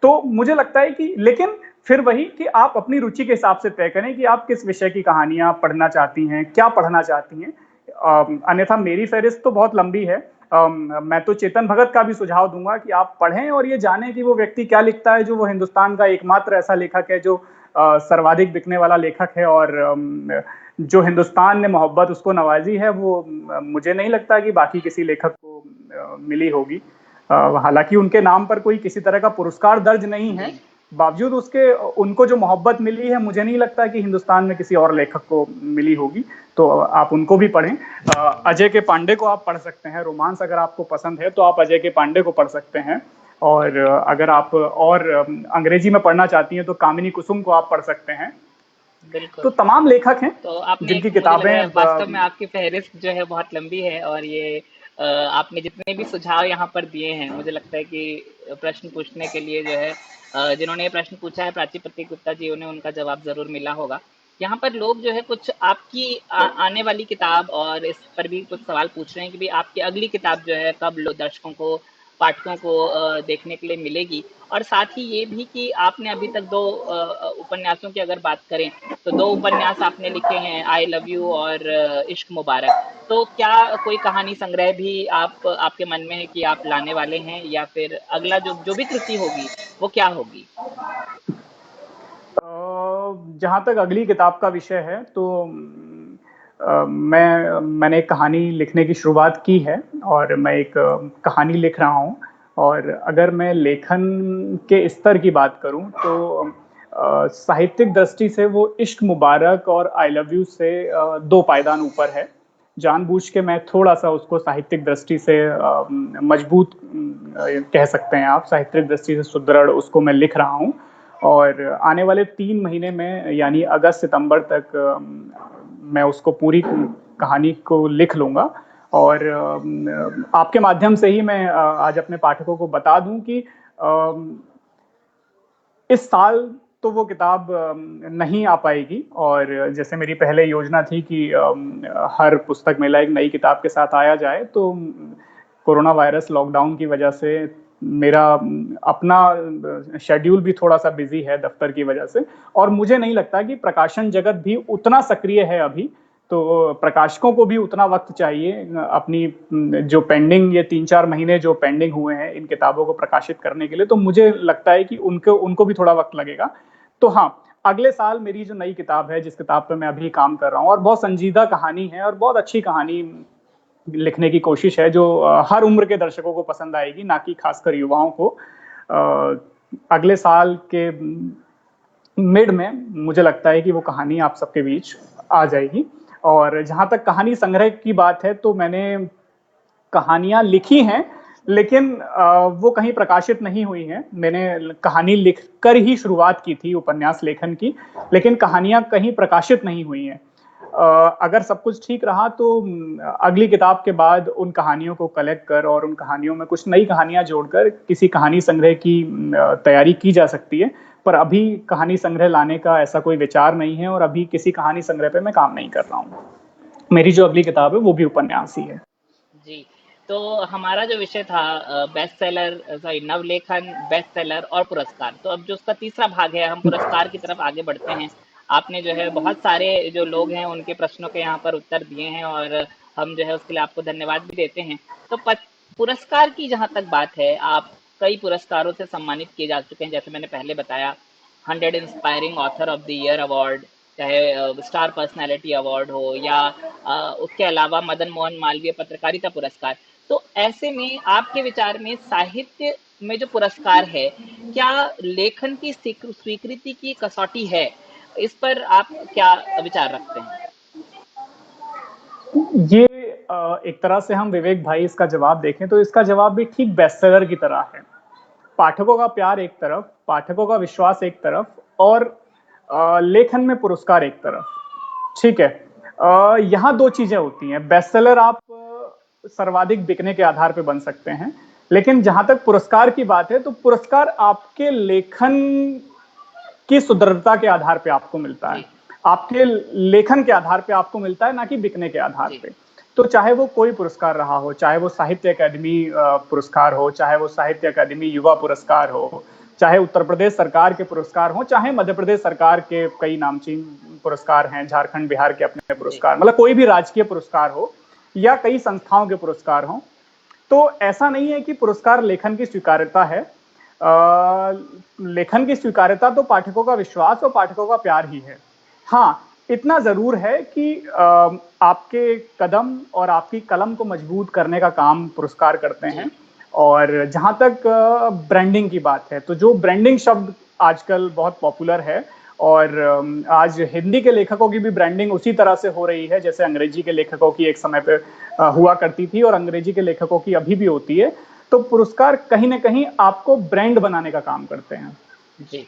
तो मुझे लगता है कि, लेकिन फिर वही कि आप अपनी रुचि के हिसाब से तय करें कि आप किस विषय की कहानियां पढ़ना चाहती हैं, क्या पढ़ना चाहती हैं। अन्यथा मेरी फहरिस्त तो बहुत लंबी है। मैं तो चेतन भगत का भी सुझाव दूंगा कि आप पढ़ें और ये जानें कि वो व्यक्ति क्या लिखता है, जो वो हिंदुस्तान का एकमात्र ऐसा लेखक है जो सर्वाधिक बिकने वाला लेखक है। और जो हिंदुस्तान ने मोहब्बत उसको नवाजी है, वो मुझे नहीं लगता कि बाकी किसी लेखक को मिली होगी। हालांकि उनके नाम पर कोई किसी तरह का पुरस्कार दर्ज नहीं है, बावजूद उसके उनको जो मोहब्बत मिली है, मुझे नहीं लगता कि हिंदुस्तान में किसी और लेखक को मिली होगी। तो आप उनको भी पढ़ें। अजय के पांडे को आप पढ़ सकते हैं। रोमांस अगर आपको पसंद है तो आप अजय के पांडे को पढ़ सकते हैं। और अगर आप और अंग्रेजी में पढ़ना चाहती हैं तो कामिनी कुसुम को आप पढ़ सकते हैं। बिल्कुल। तो तमाम लेखक हैं तो आपने जिनकी मुझे लग रहा है किताबें वास्तव में आपकी फहरिस्त जो है बहुत लंबी है, और ये आपने जितने भी सुझाव यहाँ पर दिए हैं, मुझे लगता है कि प्रश्न पूछने के लिए जो है जिन्होंने ये प्रश्न पूछा है, प्राची प्रतीक गुप्ता जी, उन्हें उनका जवाब जरूर मिला होगा। यहाँ पर लोग जो है कुछ आपकी आने वाली किताब और इस पर भी कुछ सवाल पूछ रहे हैं कि भाई आपकी अगली किताब जो है कब दर्शकों को, पाठकों को देखने के लिए मिलेगी। और साथ ही ये भी कि आपने अभी तक 2 उपन्यासों की अगर बात करें तो 2 उपन्यास आपने लिखे हैं, आई लव यू और इश्क मुबारक। तो क्या कोई कहानी संग्रह भी आपके मन में है कि आप लाने वाले हैं, या फिर अगला जो जो भी कृति होगी वो क्या होगी? जहां तक अगली किताब का विषय है तो मैंने एक कहानी लिखने की शुरुआत की है और मैं एक कहानी लिख रहा हूं। और अगर मैं लेखन के स्तर की बात करूं तो साहित्यिक दृष्टि से वो इश्क मुबारक और आई लव यू से 2 पायदान ऊपर है। जानबूझ के मैं थोड़ा सा उसको साहित्यिक दृष्टि से मजबूत कह सकते हैं आप, साहित्यिक दृष्टि से सुदृढ़ उसको मैं लिख रहा हूँ। और आने वाले 3 महीने में, यानी अगस्त सितंबर तक मैं उसको पूरी कहानी को लिख लूंगा। और आपके माध्यम से ही मैं आज अपने पाठकों को बता दूं कि इस साल तो वो किताब नहीं आ पाएगी। और जैसे मेरी पहले योजना थी कि हर पुस्तक मेला एक नई किताब के साथ आया जाए, तो कोरोना वायरस लॉकडाउन की वजह से मेरा अपना शेड्यूल भी थोड़ा सा बिजी है दफ्तर की वजह से। और मुझे नहीं लगता कि प्रकाशन जगत भी उतना सक्रिय है अभी, तो प्रकाशकों को भी उतना वक्त चाहिए अपनी जो पेंडिंग, ये 3-4 महीने जो पेंडिंग हुए हैं इन किताबों को प्रकाशित करने के लिए, तो मुझे लगता है कि उनको भी थोड़ा वक्त लगेगा। तो हाँ, अगले साल मेरी जो नई किताब है, जिस किताब पर मैं अभी काम कर रहा हूँ, और बहुत संजीदा कहानी है और बहुत अच्छी कहानी लिखने की कोशिश है जो हर उम्र के दर्शकों को पसंद आएगी, ना कि खासकर युवाओं को। अगले साल के मिड में मुझे लगता है कि वो कहानी आप सबके बीच आ जाएगी। और जहां तक कहानी संग्रह की बात है तो मैंने कहानियां लिखी हैं, लेकिन वो कहीं प्रकाशित नहीं हुई हैं। मैंने कहानी लिखकर ही शुरुआत की थी उपन्यास लेखन की, लेकिन कहानियां कहीं प्रकाशित नहीं हुई हैं। अगर सब कुछ ठीक रहा तो अगली किताब के बाद उन कहानियों को कलेक्ट कर और उन कहानियों में कुछ नई कहानियां जोड़कर किसी कहानी संग्रह की तैयारी की जा सकती है। पर अभी कहानी संग्रह लाने का ऐसा कोई विचार नहीं है और अभी किसी कहानी संग्रह पे मैं काम नहीं कर रहा हूँ। मेरी जो अगली किताब है वो भी उपन्यास ही है। जी। तो हमारा जो विषय था बेस्ट सेलर, सॉरी, नवलेखन, बेस्ट सेलर और पुरस्कार, तो अब जो उसका तीसरा भाग है, हम पुरस्कार की तरफ आगे बढ़ते हैं। आपने जो है बहुत सारे जो लोग हैं उनके प्रश्नों के यहाँ पर उत्तर दिए हैं, और हम जो है उसके लिए आपको धन्यवाद भी देते हैं। तो पुरस्कार की जहाँ तक बात है, आप कई पुरस्कारों से सम्मानित किए जा चुके हैं, जैसे मैंने पहले बताया, 100 inspiring author of the year award, चाहे स्टार पर्सनालिटी अवार्ड हो या उसके अलावा मदन मोहन मालवीय पत्रकारिता पुरस्कार। तो ऐसे में आपके विचार में साहित्य में जो पुरस्कार है, क्या लेखन की स्वीकृति की कसौटी है? इस पर आप क्या विचार रखते हैं? ये एक तरह से हम विवेक भाई इसका जवाब देखें तो इसका जवाब भी ठीक बेस्टसेलर की तरह है। पाठकों का प्यार एक तरफ, पाठकों का विश्वास एक तरफ, और लेखन में पुरस्कार एक तरफ। ठीक है, यहाँ दो चीजें होती हैं। बेस्टसेलर आप सर्वाधिक बिकने के आधार पर बन सकते हैं, लेकिन जहां तक पुरस्कार की बात है तो पुरस्कार आपके लेखन की सुदृढ़ता के आधार पे आपको मिलता है, आपके लेखन के आधार पे आपको मिलता है, ना कि बिकने के आधार पे। तो चाहे वो कोई पुरस्कार रहा हो, चाहे वो साहित्य अकादमी पुरस्कार हो, चाहे वो साहित्य अकादमी युवा पुरस्कार हो, चाहे उत्तर प्रदेश सरकार के पुरस्कार हो, चाहे मध्य प्रदेश सरकार के कई नामचीन पुरस्कार हैं, झारखंड बिहार के अपने पुरस्कार, मतलब कोई भी राजकीय पुरस्कार हो या कई संस्थाओं के पुरस्कार हो, तो ऐसा नहीं है कि पुरस्कार लेखन की स्वीकार्यता है। लेखन की स्वीकार्यता तो पाठकों का विश्वास और पाठकों का प्यार ही है। हाँ, इतना जरूर है कि आपके कदम और आपकी कलम को मजबूत करने का काम पुरस्कार करते हैं। और जहां तक ब्रांडिंग की बात है, तो जो ब्रांडिंग शब्द आजकल बहुत पॉपुलर है, और आज हिंदी के लेखकों की भी ब्रांडिंग उसी तरह से हो रही है जैसे अंग्रेजी के लेखकों की एक समय पे हुआ करती थी, और अंग्रेजी के लेखकों की अभी भी होती है। तो पुरस्कार कहीं ना कहीं आपको ब्रांड बनाने का काम करते हैं। जी।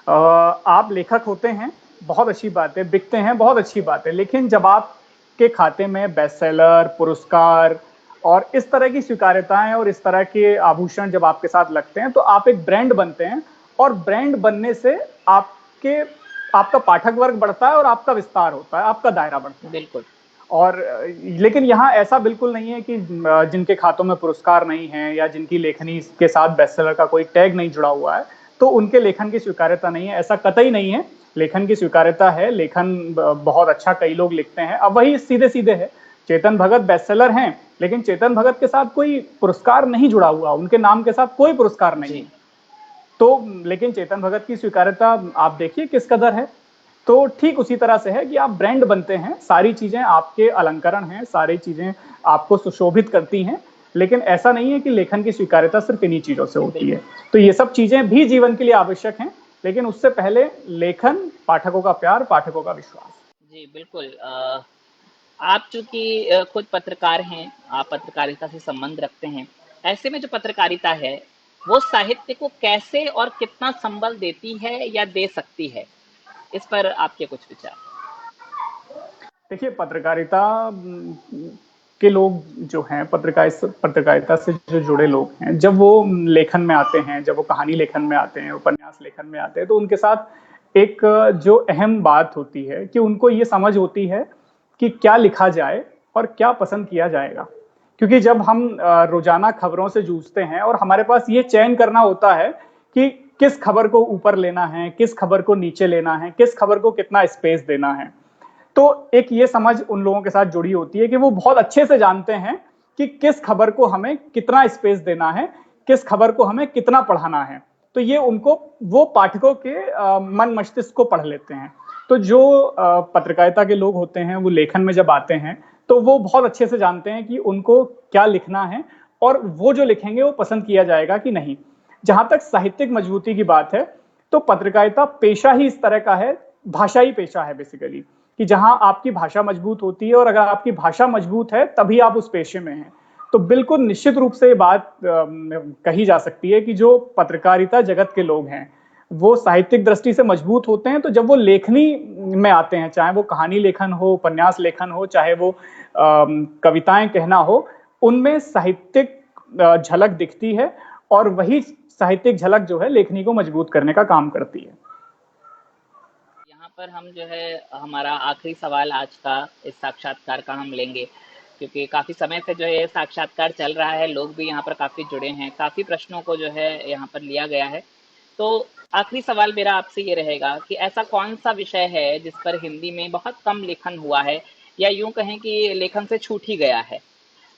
आप लेखक होते हैं, बहुत अच्छी बात है, बिकते हैं, बहुत अच्छी बात है, लेकिन जब आपके खाते में बेस्टसेलर, पुरस्कार और इस तरह की स्वीकार्यताएं और इस तरह के आभूषण जब आपके साथ लगते हैं, तो आप एक ब्रांड बनते हैं, और ब्रांड बनने से आपका पाठक वर्ग बढ़ता है और आपका विस्तार होता है, आपका दायरा बढ़ता है। बिल्कुल। और लेकिन यहाँ ऐसा बिल्कुल नहीं है कि जिनके खातों में पुरस्कार नहीं है या जिनकी लेखनी के साथ बेस्टसेलर का कोई टैग नहीं जुड़ा हुआ है तो उनके लेखन की स्वीकार्यता नहीं है, ऐसा कतई नहीं है। लेखन की स्वीकार्यता है, लेखन बहुत अच्छा कई लोग लिखते हैं। अब वही सीधे सीधे है, चेतन भगत बेस्टसेलर हैं, लेकिन चेतन भगत के साथ कोई पुरस्कार नहीं जुड़ा हुआ, उनके नाम के साथ कोई पुरस्कार नहीं है। तो लेकिन चेतन भगत की स्वीकार्यता आप देखिए किस कदर है। तो ठीक उसी तरह से है कि आप ब्रांड बनते हैं, सारी चीजें आपके अलंकरण हैं, सारी चीजें आपको सुशोभित करती हैं, लेकिन ऐसा नहीं है कि लेखन की स्वीकार्यता सिर्फ इन्हीं चीजों से होती है। तो ये सब चीजें भी जीवन के लिए आवश्यक हैं, लेकिन उससे पहले लेखन, पाठकों का प्यार, पाठकों का विश्वास। जी बिल्कुल। आप चूंकि खुद पत्रकार हैं, आप पत्रकारिता से संबंध रखते हैं, ऐसे में जो पत्रकारिता है वो साहित्य को कैसे और कितना संबल देती है या दे सकती है, इस पर आपके कुछ विचार? देखिए, पत्रकारिता के लोग जो हैं, पत्रकारिता से जो जुड़े लोग हैं, जब वो लेखन में आते हैं, जब वो कहानी लेखन में आते हैं, उपन्यास लेखन में आते हैं, तो उनके साथ एक जो अहम बात होती है कि उनको ये समझ होती है कि क्या लिखा जाए और क्या पसंद किया जाएगा। क्योंकि जब हम रोजाना खबरों से जूझते हैं और हमारे पास ये चयन करना होता है कि किस खबर को ऊपर लेना है, किस खबर को नीचे लेना है, किस खबर को कितना स्पेस देना है, तो एक ये समझ उन लोगों के साथ जुड़ी होती है कि वो बहुत अच्छे से जानते हैं कि किस खबर को हमें कितना स्पेस देना है, किस खबर को हमें कितना पढ़ाना है। तो ये उनको, वो पाठकों के मन मस्तिष्क को पढ़ लेते हैं। तो जो पत्रकारिता के लोग होते हैं, वो लेखन में जब आते हैं तो वो बहुत अच्छे से जानते हैं कि उनको क्या लिखना है और वो जो लिखेंगे वो पसंद किया जाएगा कि नहीं। जहां तक साहित्यिक मजबूती की बात है, तो पत्रकारिता पेशा ही इस तरह का है, भाषाई पेशा है बेसिकली, कि जहां आपकी भाषा मजबूत होती है, और अगर आपकी भाषा मजबूत है तभी आप उस पेशे में हैं। तो बिल्कुल निश्चित रूप से ये बात कही जा सकती है कि जो पत्रकारिता जगत के लोग हैं वो साहित्यिक दृष्टि से मजबूत होते हैं। तो जब वो लेखनी में आते हैं, चाहे वो कहानी लेखन हो, उपन्यास लेखन हो, चाहे वो कविताएं कहना हो, उनमें साहित्यिक झलक दिखती है, और वही साहित्यिक झलक जो है लेखनी को मजबूत करने का काम करती है। यहाँ पर हम जो है हमारा आखिरी सवाल आज का इस साक्षात्कार का हम लेंगे, क्योंकि काफ़ी समय से जो है ये साक्षात्कार चल रहा है, लोग भी यहाँ पर काफ़ी जुड़े हैं, काफ़ी प्रश्नों को जो है यहाँ पर लिया गया है। तो आखिरी सवाल मेरा आपसे ये रहेगा कि ऐसा कौन सा विषय है जिस पर हिंदी में बहुत कम लेखन हुआ है, या यूं कहें कि लेखन से छूट ही गया है?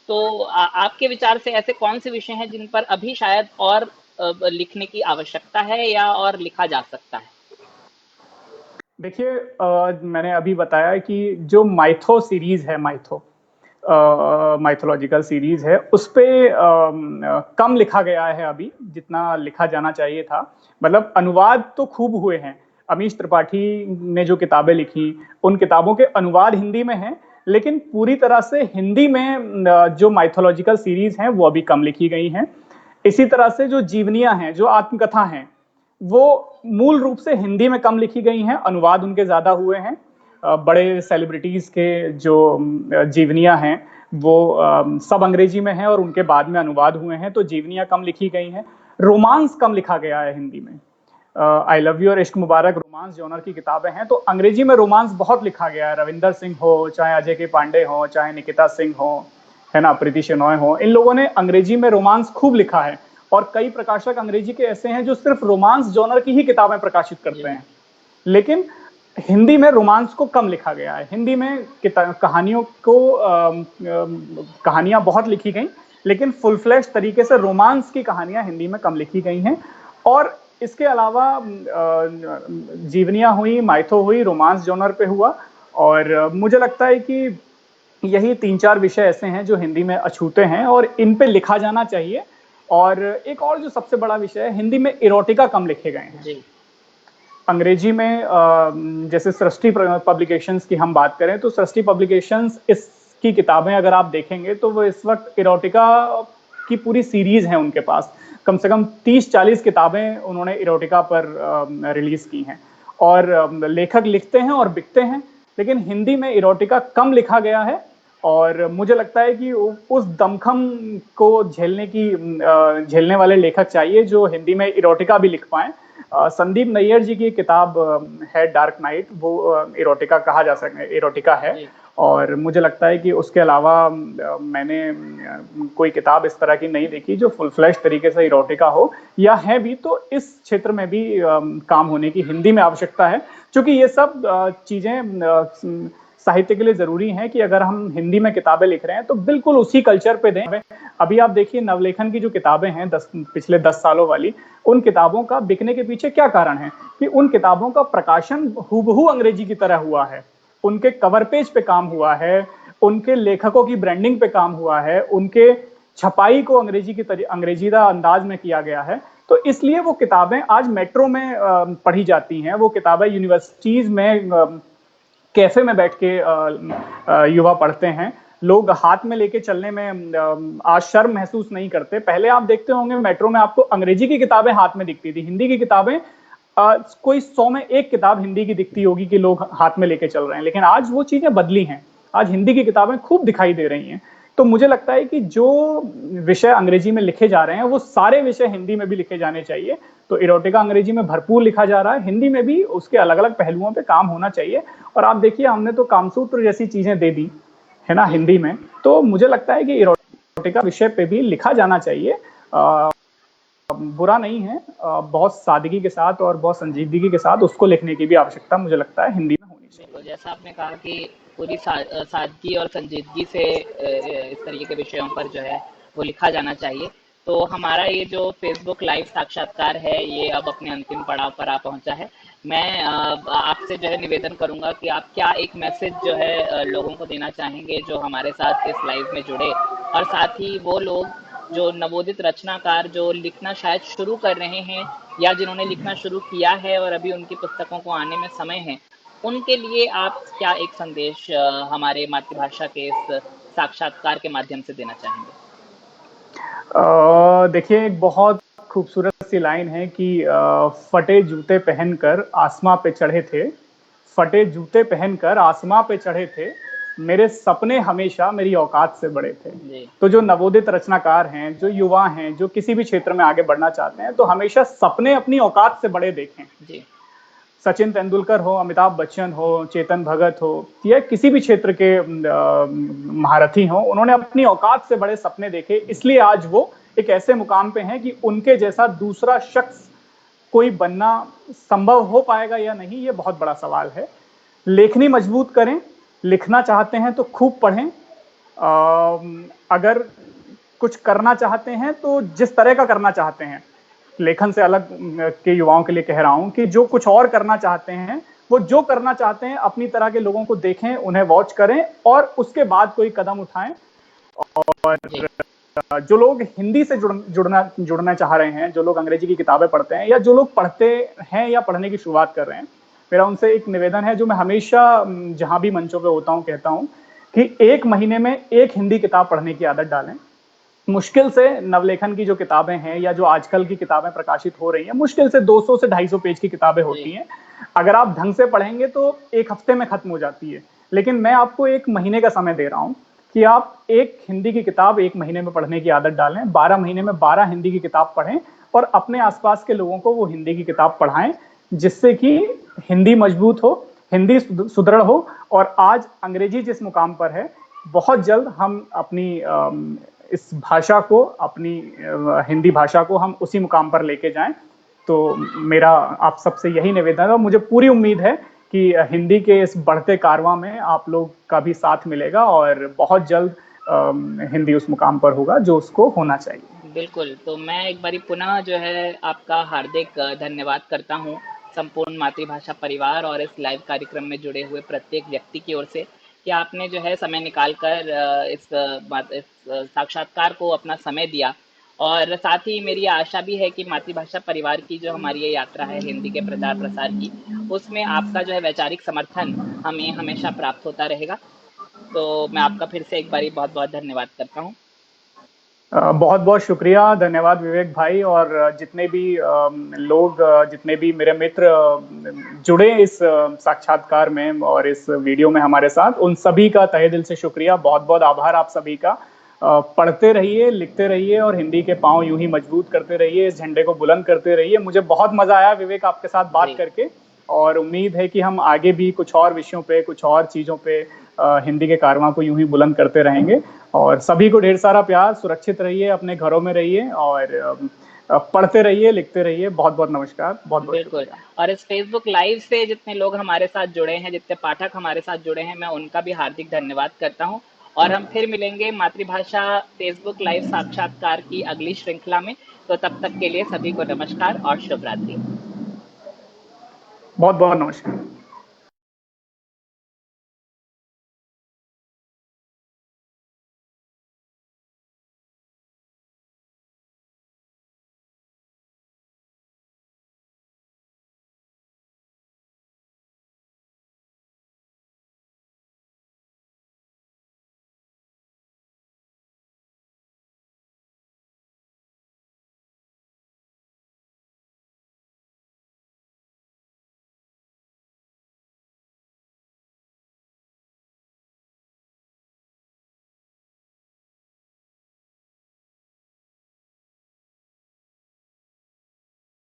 तो आपके विचार से ऐसे कौन से विषय हैं जिन पर अभी शायद और लिखने की आवश्यकता है या और लिखा जा सकता है? देखिए, मैंने अभी बताया कि जो माइथो सीरीज है, माइथोलॉजिकल सीरीज है, उस पे कम लिखा गया है अभी जितना लिखा जाना चाहिए था। मतलब अनुवाद तो खूब हुए हैं। अमीश त्रिपाठी ने जो किताबें लिखी, उन किताबों के अनुवाद हिंदी में हैं, लेकिन पूरी तरह से हिंदी में जो माइथोलॉजिकल सीरीज हैं वो अभी कम लिखी गई हैं। इसी तरह से जो जीवनियां हैं, जो आत्मकथा हैं, वो मूल रूप से हिंदी में कम लिखी गई हैं, अनुवाद उनके ज्यादा हुए हैं। बड़े सेलिब्रिटीज के जो जीवनियां हैं वो सब अंग्रेजी में हैं और उनके बाद में अनुवाद हुए हैं, तो जीवनियां कम लिखी गई हैं। रोमांस कम लिखा गया है हिंदी में। आई लव यू और इश्क मुबारक रोमांस जॉनर की किताबें हैं, तो अंग्रेजी में रोमांस बहुत लिखा गया है। रविंदर सिंह हो, चाहे अजय के पांडे हो, चाहे निकिता सिंह हो, है ना, प्रीति शेनॉय हो, इन लोगों ने अंग्रेजी में रोमांस खूब लिखा है। और कई प्रकाशक अंग्रेजी के ऐसे हैं जो सिर्फ रोमांस जॉनर की ही किताबें प्रकाशित करते हैं। लेकिन हिंदी में रोमांस को कम लिखा गया है। हिंदी में कहानियों को कहानियां बहुत लिखी गई, लेकिन फुल फ्लैश तरीके से रोमांस की कहानियां हिंदी में कम लिखी गई हैं। और इसके अलावा जीवनियां हुई, माइथो हुई, रोमांस जॉनर पे हुआ। और मुझे लगता है कि यही 3-4 विषय ऐसे हैं जो हिंदी में अछूते हैं और इन पे लिखा जाना चाहिए। और एक और जो सबसे बड़ा विषय है, हिंदी में इरोटिका कम लिखे गए हैं। जी। अंग्रेजी में जैसे सृष्टि पब्लिकेशंस की हम बात करें, तो सृष्टि पब्लिकेशंस इसकी किताबें अगर आप देखेंगे तो वो इस वक्त इरोटिका की पूरी सीरीज है उनके पास। कम से कम 30-40 किताबें उन्होंने इरोटिका पर रिलीज की हैं। और लेखक लिखते हैं और बिकते हैं, लेकिन हिंदी में इरोटिका कम लिखा गया है। और मुझे लगता है कि उस दमखम को झेलने वाले लेखक चाहिए जो हिंदी में इरोटिका भी लिख पाए। संदीप नैयर जी की किताब है डार्क नाइट, वो इरोटिका है। जी। और मुझे लगता है कि उसके अलावा मैंने कोई किताब इस तरह की नहीं देखी जो फुल फ्लैश तरीके से इरोटिका हो, या है भी तो इस क्षेत्र में भी काम होने की हिंदी में आवश्यकता है। क्योंकि ये सब चीजें साहित्य के लिए जरूरी है कि अगर हम हिंदी में किताबें लिख रहे हैं तो बिल्कुल उसी कल्चर पे दें। अभी आप देखिए नवलेखन की जो किताबें हैं पिछले 10 सालों वाली, उन किताबों का बिकने के पीछे क्या कारण है कि उन किताबों का प्रकाशन हूबहू अंग्रेजी की तरह हुआ है। उनके कवर पेज पे काम हुआ है, उनके लेखकों की ब्रांडिंग पे काम हुआ है, उनके छपाई को अंग्रेजीदा अंदाज में किया गया है। तो इसलिए वो किताबें आज मेट्रो में पढ़ी जाती हैं, वो किताबें यूनिवर्सिटीज में कैफे में बैठ के युवा पढ़ते हैं। लोग हाथ में लेके चलने में आज शर्म महसूस नहीं करते। पहले आप देखते होंगे मेट्रो में आपको अंग्रेजी की किताबें हाथ में दिखती थी, हिंदी की किताबें कोई 100 में एक किताब हिंदी की दिखती होगी कि लोग हाथ में लेके चल रहे हैं। लेकिन आज वो चीजें बदली हैं, आज हिंदी की किताबें खूब दिखाई दे रही हैं। तो मुझे लगता है कि जो विषय अंग्रेजी में लिखे जा रहे हैं वो सारे विषय हिंदी में भी लिखे जाने चाहिए। तो इरोटिका अंग्रेजी में भरपूर लिखा जा रहा है, हिंदी में भी उसके अलग अलग पहलुओं पे काम होना चाहिए। और आप देखिए हमने तो कामसूत्र जैसी चीजें दे दी है ना हिंदी में, तो मुझे लगता है कि इरोटिका विषय पे भी लिखा जाना चाहिए। बुरा नहीं है, बहुत सादगी के साथ और बहुत संजीदगी के साथ उसको लिखने की भी आवश्यकता मुझे लगता है हिंदी में होनी चाहिए। बिल्कुल, जैसा आपने कहा कि पूरी सादगी और संजीदगी से इस तरीके के विषयों पर जो है वो लिखा जाना चाहिए। तो हमारा ये जो फेसबुक लाइव साक्षात्कार है ये अब अपने अंतिम पड़ाव पर आ पहुंचा है। मैं आपसे जो है निवेदन करूंगा कि आप क्या एक मैसेज जो है लोगों को देना चाहेंगे जो हमारे साथ इस लाइव में जुड़े, और साथ ही वो लोग जो नवोदित रचनाकार जो लिखना शायद शुरू कर रहे हैं या जिन्होंने लिखना शुरू किया है और अभी उनकी पुस्तकों को आने में समय है, उनके लिए आप क्या एक संदेश हमारे मातृभाषा के इस साक्षात्कार के माध्यम से देना चाहेंगे? देखिए एक बहुत खूबसूरत सी लाइन है कि फटे जूते पहनकर आसमां पे चढ़े थे, फटे जूते पहनकर आसमां पे चढ़े थे, मेरे सपने हमेशा मेरी औकात से बड़े थे। जी। तो जो नवोदित रचनाकार हैं, जो युवा हैं, जो किसी भी क्षेत्र में आगे बढ़ना चाहते हैं, तो हमेशा सपने अपनी औकात से बड़े देखें। जी। सचिन तेंदुलकर हो, अमिताभ बच्चन हो, चेतन भगत हो, या किसी भी क्षेत्र के महारथी हो, उन्होंने अपनी औकात से बड़े सपने देखे, इसलिए आज वो एक ऐसे मुकाम पे हैं कि उनके जैसा दूसरा शख्स कोई बनना संभव हो पाएगा या नहीं, ये बहुत बड़ा सवाल है। लेखनी मजबूत करें, लिखना चाहते हैं तो खूब पढ़ें। अगर कुछ करना चाहते हैं तो जिस तरह का करना चाहते हैं, लेखन से अलग के युवाओं के लिए कह रहा हूं कि जो कुछ और करना चाहते हैं वो जो करना चाहते हैं अपनी तरह के लोगों को देखें, उन्हें वॉच करें और उसके बाद कोई कदम उठाएं। और जो लोग हिंदी से जुड़ना चाह रहे हैं, जो लोग अंग्रेजी की किताबें पढ़ते हैं या जो लोग पढ़ते हैं या पढ़ने की शुरुआत कर रहे हैं, मेरा उनसे एक निवेदन है जो मैं हमेशा जहां भी मंचों पे होता हूं कहता हूं कि 1 महीने में एक हिंदी किताब पढ़ने की आदत डालें। मुश्किल से नवलेखन की जो किताबें हैं या जो आजकल की किताबें प्रकाशित हो रही हैं, मुश्किल से 200 से 250 पेज की किताबें होती हैं। अगर आप ढंग से पढ़ेंगे तो एक हफ्ते में खत्म हो जाती है। लेकिन मैं आपको 1 महीने का समय दे रहा हूं कि आप एक हिंदी की किताब 1 महीने में पढ़ने की आदत डालें, 12 महीने में 12 हिंदी की किताब पढ़ें और अपने आसपास के लोगों को वो हिंदी की किताब पढ़ाएं, जिससे कि हिंदी मजबूत हो, हिंदी सुदृढ़ हो। और आज अंग्रेजी जिस मुकाम पर है, बहुत जल्द हम अपनी इस भाषा को, अपनी हिंदी भाषा को हम उसी मुकाम पर लेके जाएं। तो मेरा आप सबसे यही निवेदन है और मुझे पूरी उम्मीद है कि हिंदी के इस बढ़ते कारवां में आप लोग का भी साथ मिलेगा और बहुत जल्द हिंदी उस मुकाम पर होगा जो उसको होना चाहिए। बिल्कुल, तो मैं एक बारी पुनः जो है आपका हार्दिक धन्यवाद करता हूँ संपूर्ण मातृभाषा परिवार और इस लाइव कार्यक्रम में जुड़े हुए प्रत्येक व्यक्ति की ओर से कि आपने जो है समय निकाल कर इस साक्षात्कार को अपना समय दिया। और साथ ही मेरी आशा भी है कि मातृभाषा परिवार की जो हमारी ये यात्रा है हिंदी के प्रचार प्रसार की, उसमें आपका जो है वैचारिक समर्थन हमें हमेशा प्राप्त होता रहेगा। तो मैं आपका फिर से एक बारी बहुत बहुत धन्यवाद करता हूँ। बहुत बहुत शुक्रिया, धन्यवाद विवेक भाई। और जितने भी लोग, जितने भी मेरे मित्र जुड़े इस साक्षात्कार में और इस वीडियो में हमारे साथ, उन सभी का तहे दिल से शुक्रिया, बहुत बहुत आभार आप सभी का। पढ़ते रहिए, लिखते रहिए और हिंदी के पांव यूं ही मजबूत करते रहिए, इस झंडे को बुलंद करते रहिए। मुझे बहुत मजा आया विवेक आपके साथ बात करके और उम्मीद है कि हम आगे भी कुछ और विषयों पे, कुछ और चीजों पे हिंदी के कारवां को यूं ही बुलंद करते रहेंगे। और सभी को ढेर सारा प्यार, सुरक्षित रहिए, अपने घरों में रहिए और पढ़ते रहिए, लिखते रहिए। बहुत बहुत नमस्कार, बहुत बहुत बिल्कुल। शुक्रिया। और इस फेसबुक लाइव से जितने लोग हमारे साथ जुड़े हैं, जितने पाठक हमारे साथ जुड़े हैं, मैं उनका भी हार्दिक धन्यवाद करता हूँ। और हम फिर मिलेंगे मातृभाषा फेसबुक लाइव साक्षात्कार की अगली श्रृंखला में। तो तब तक के लिए सभी को नमस्कार और शुभ रात्रि। बहुत बहुत नमस्कार।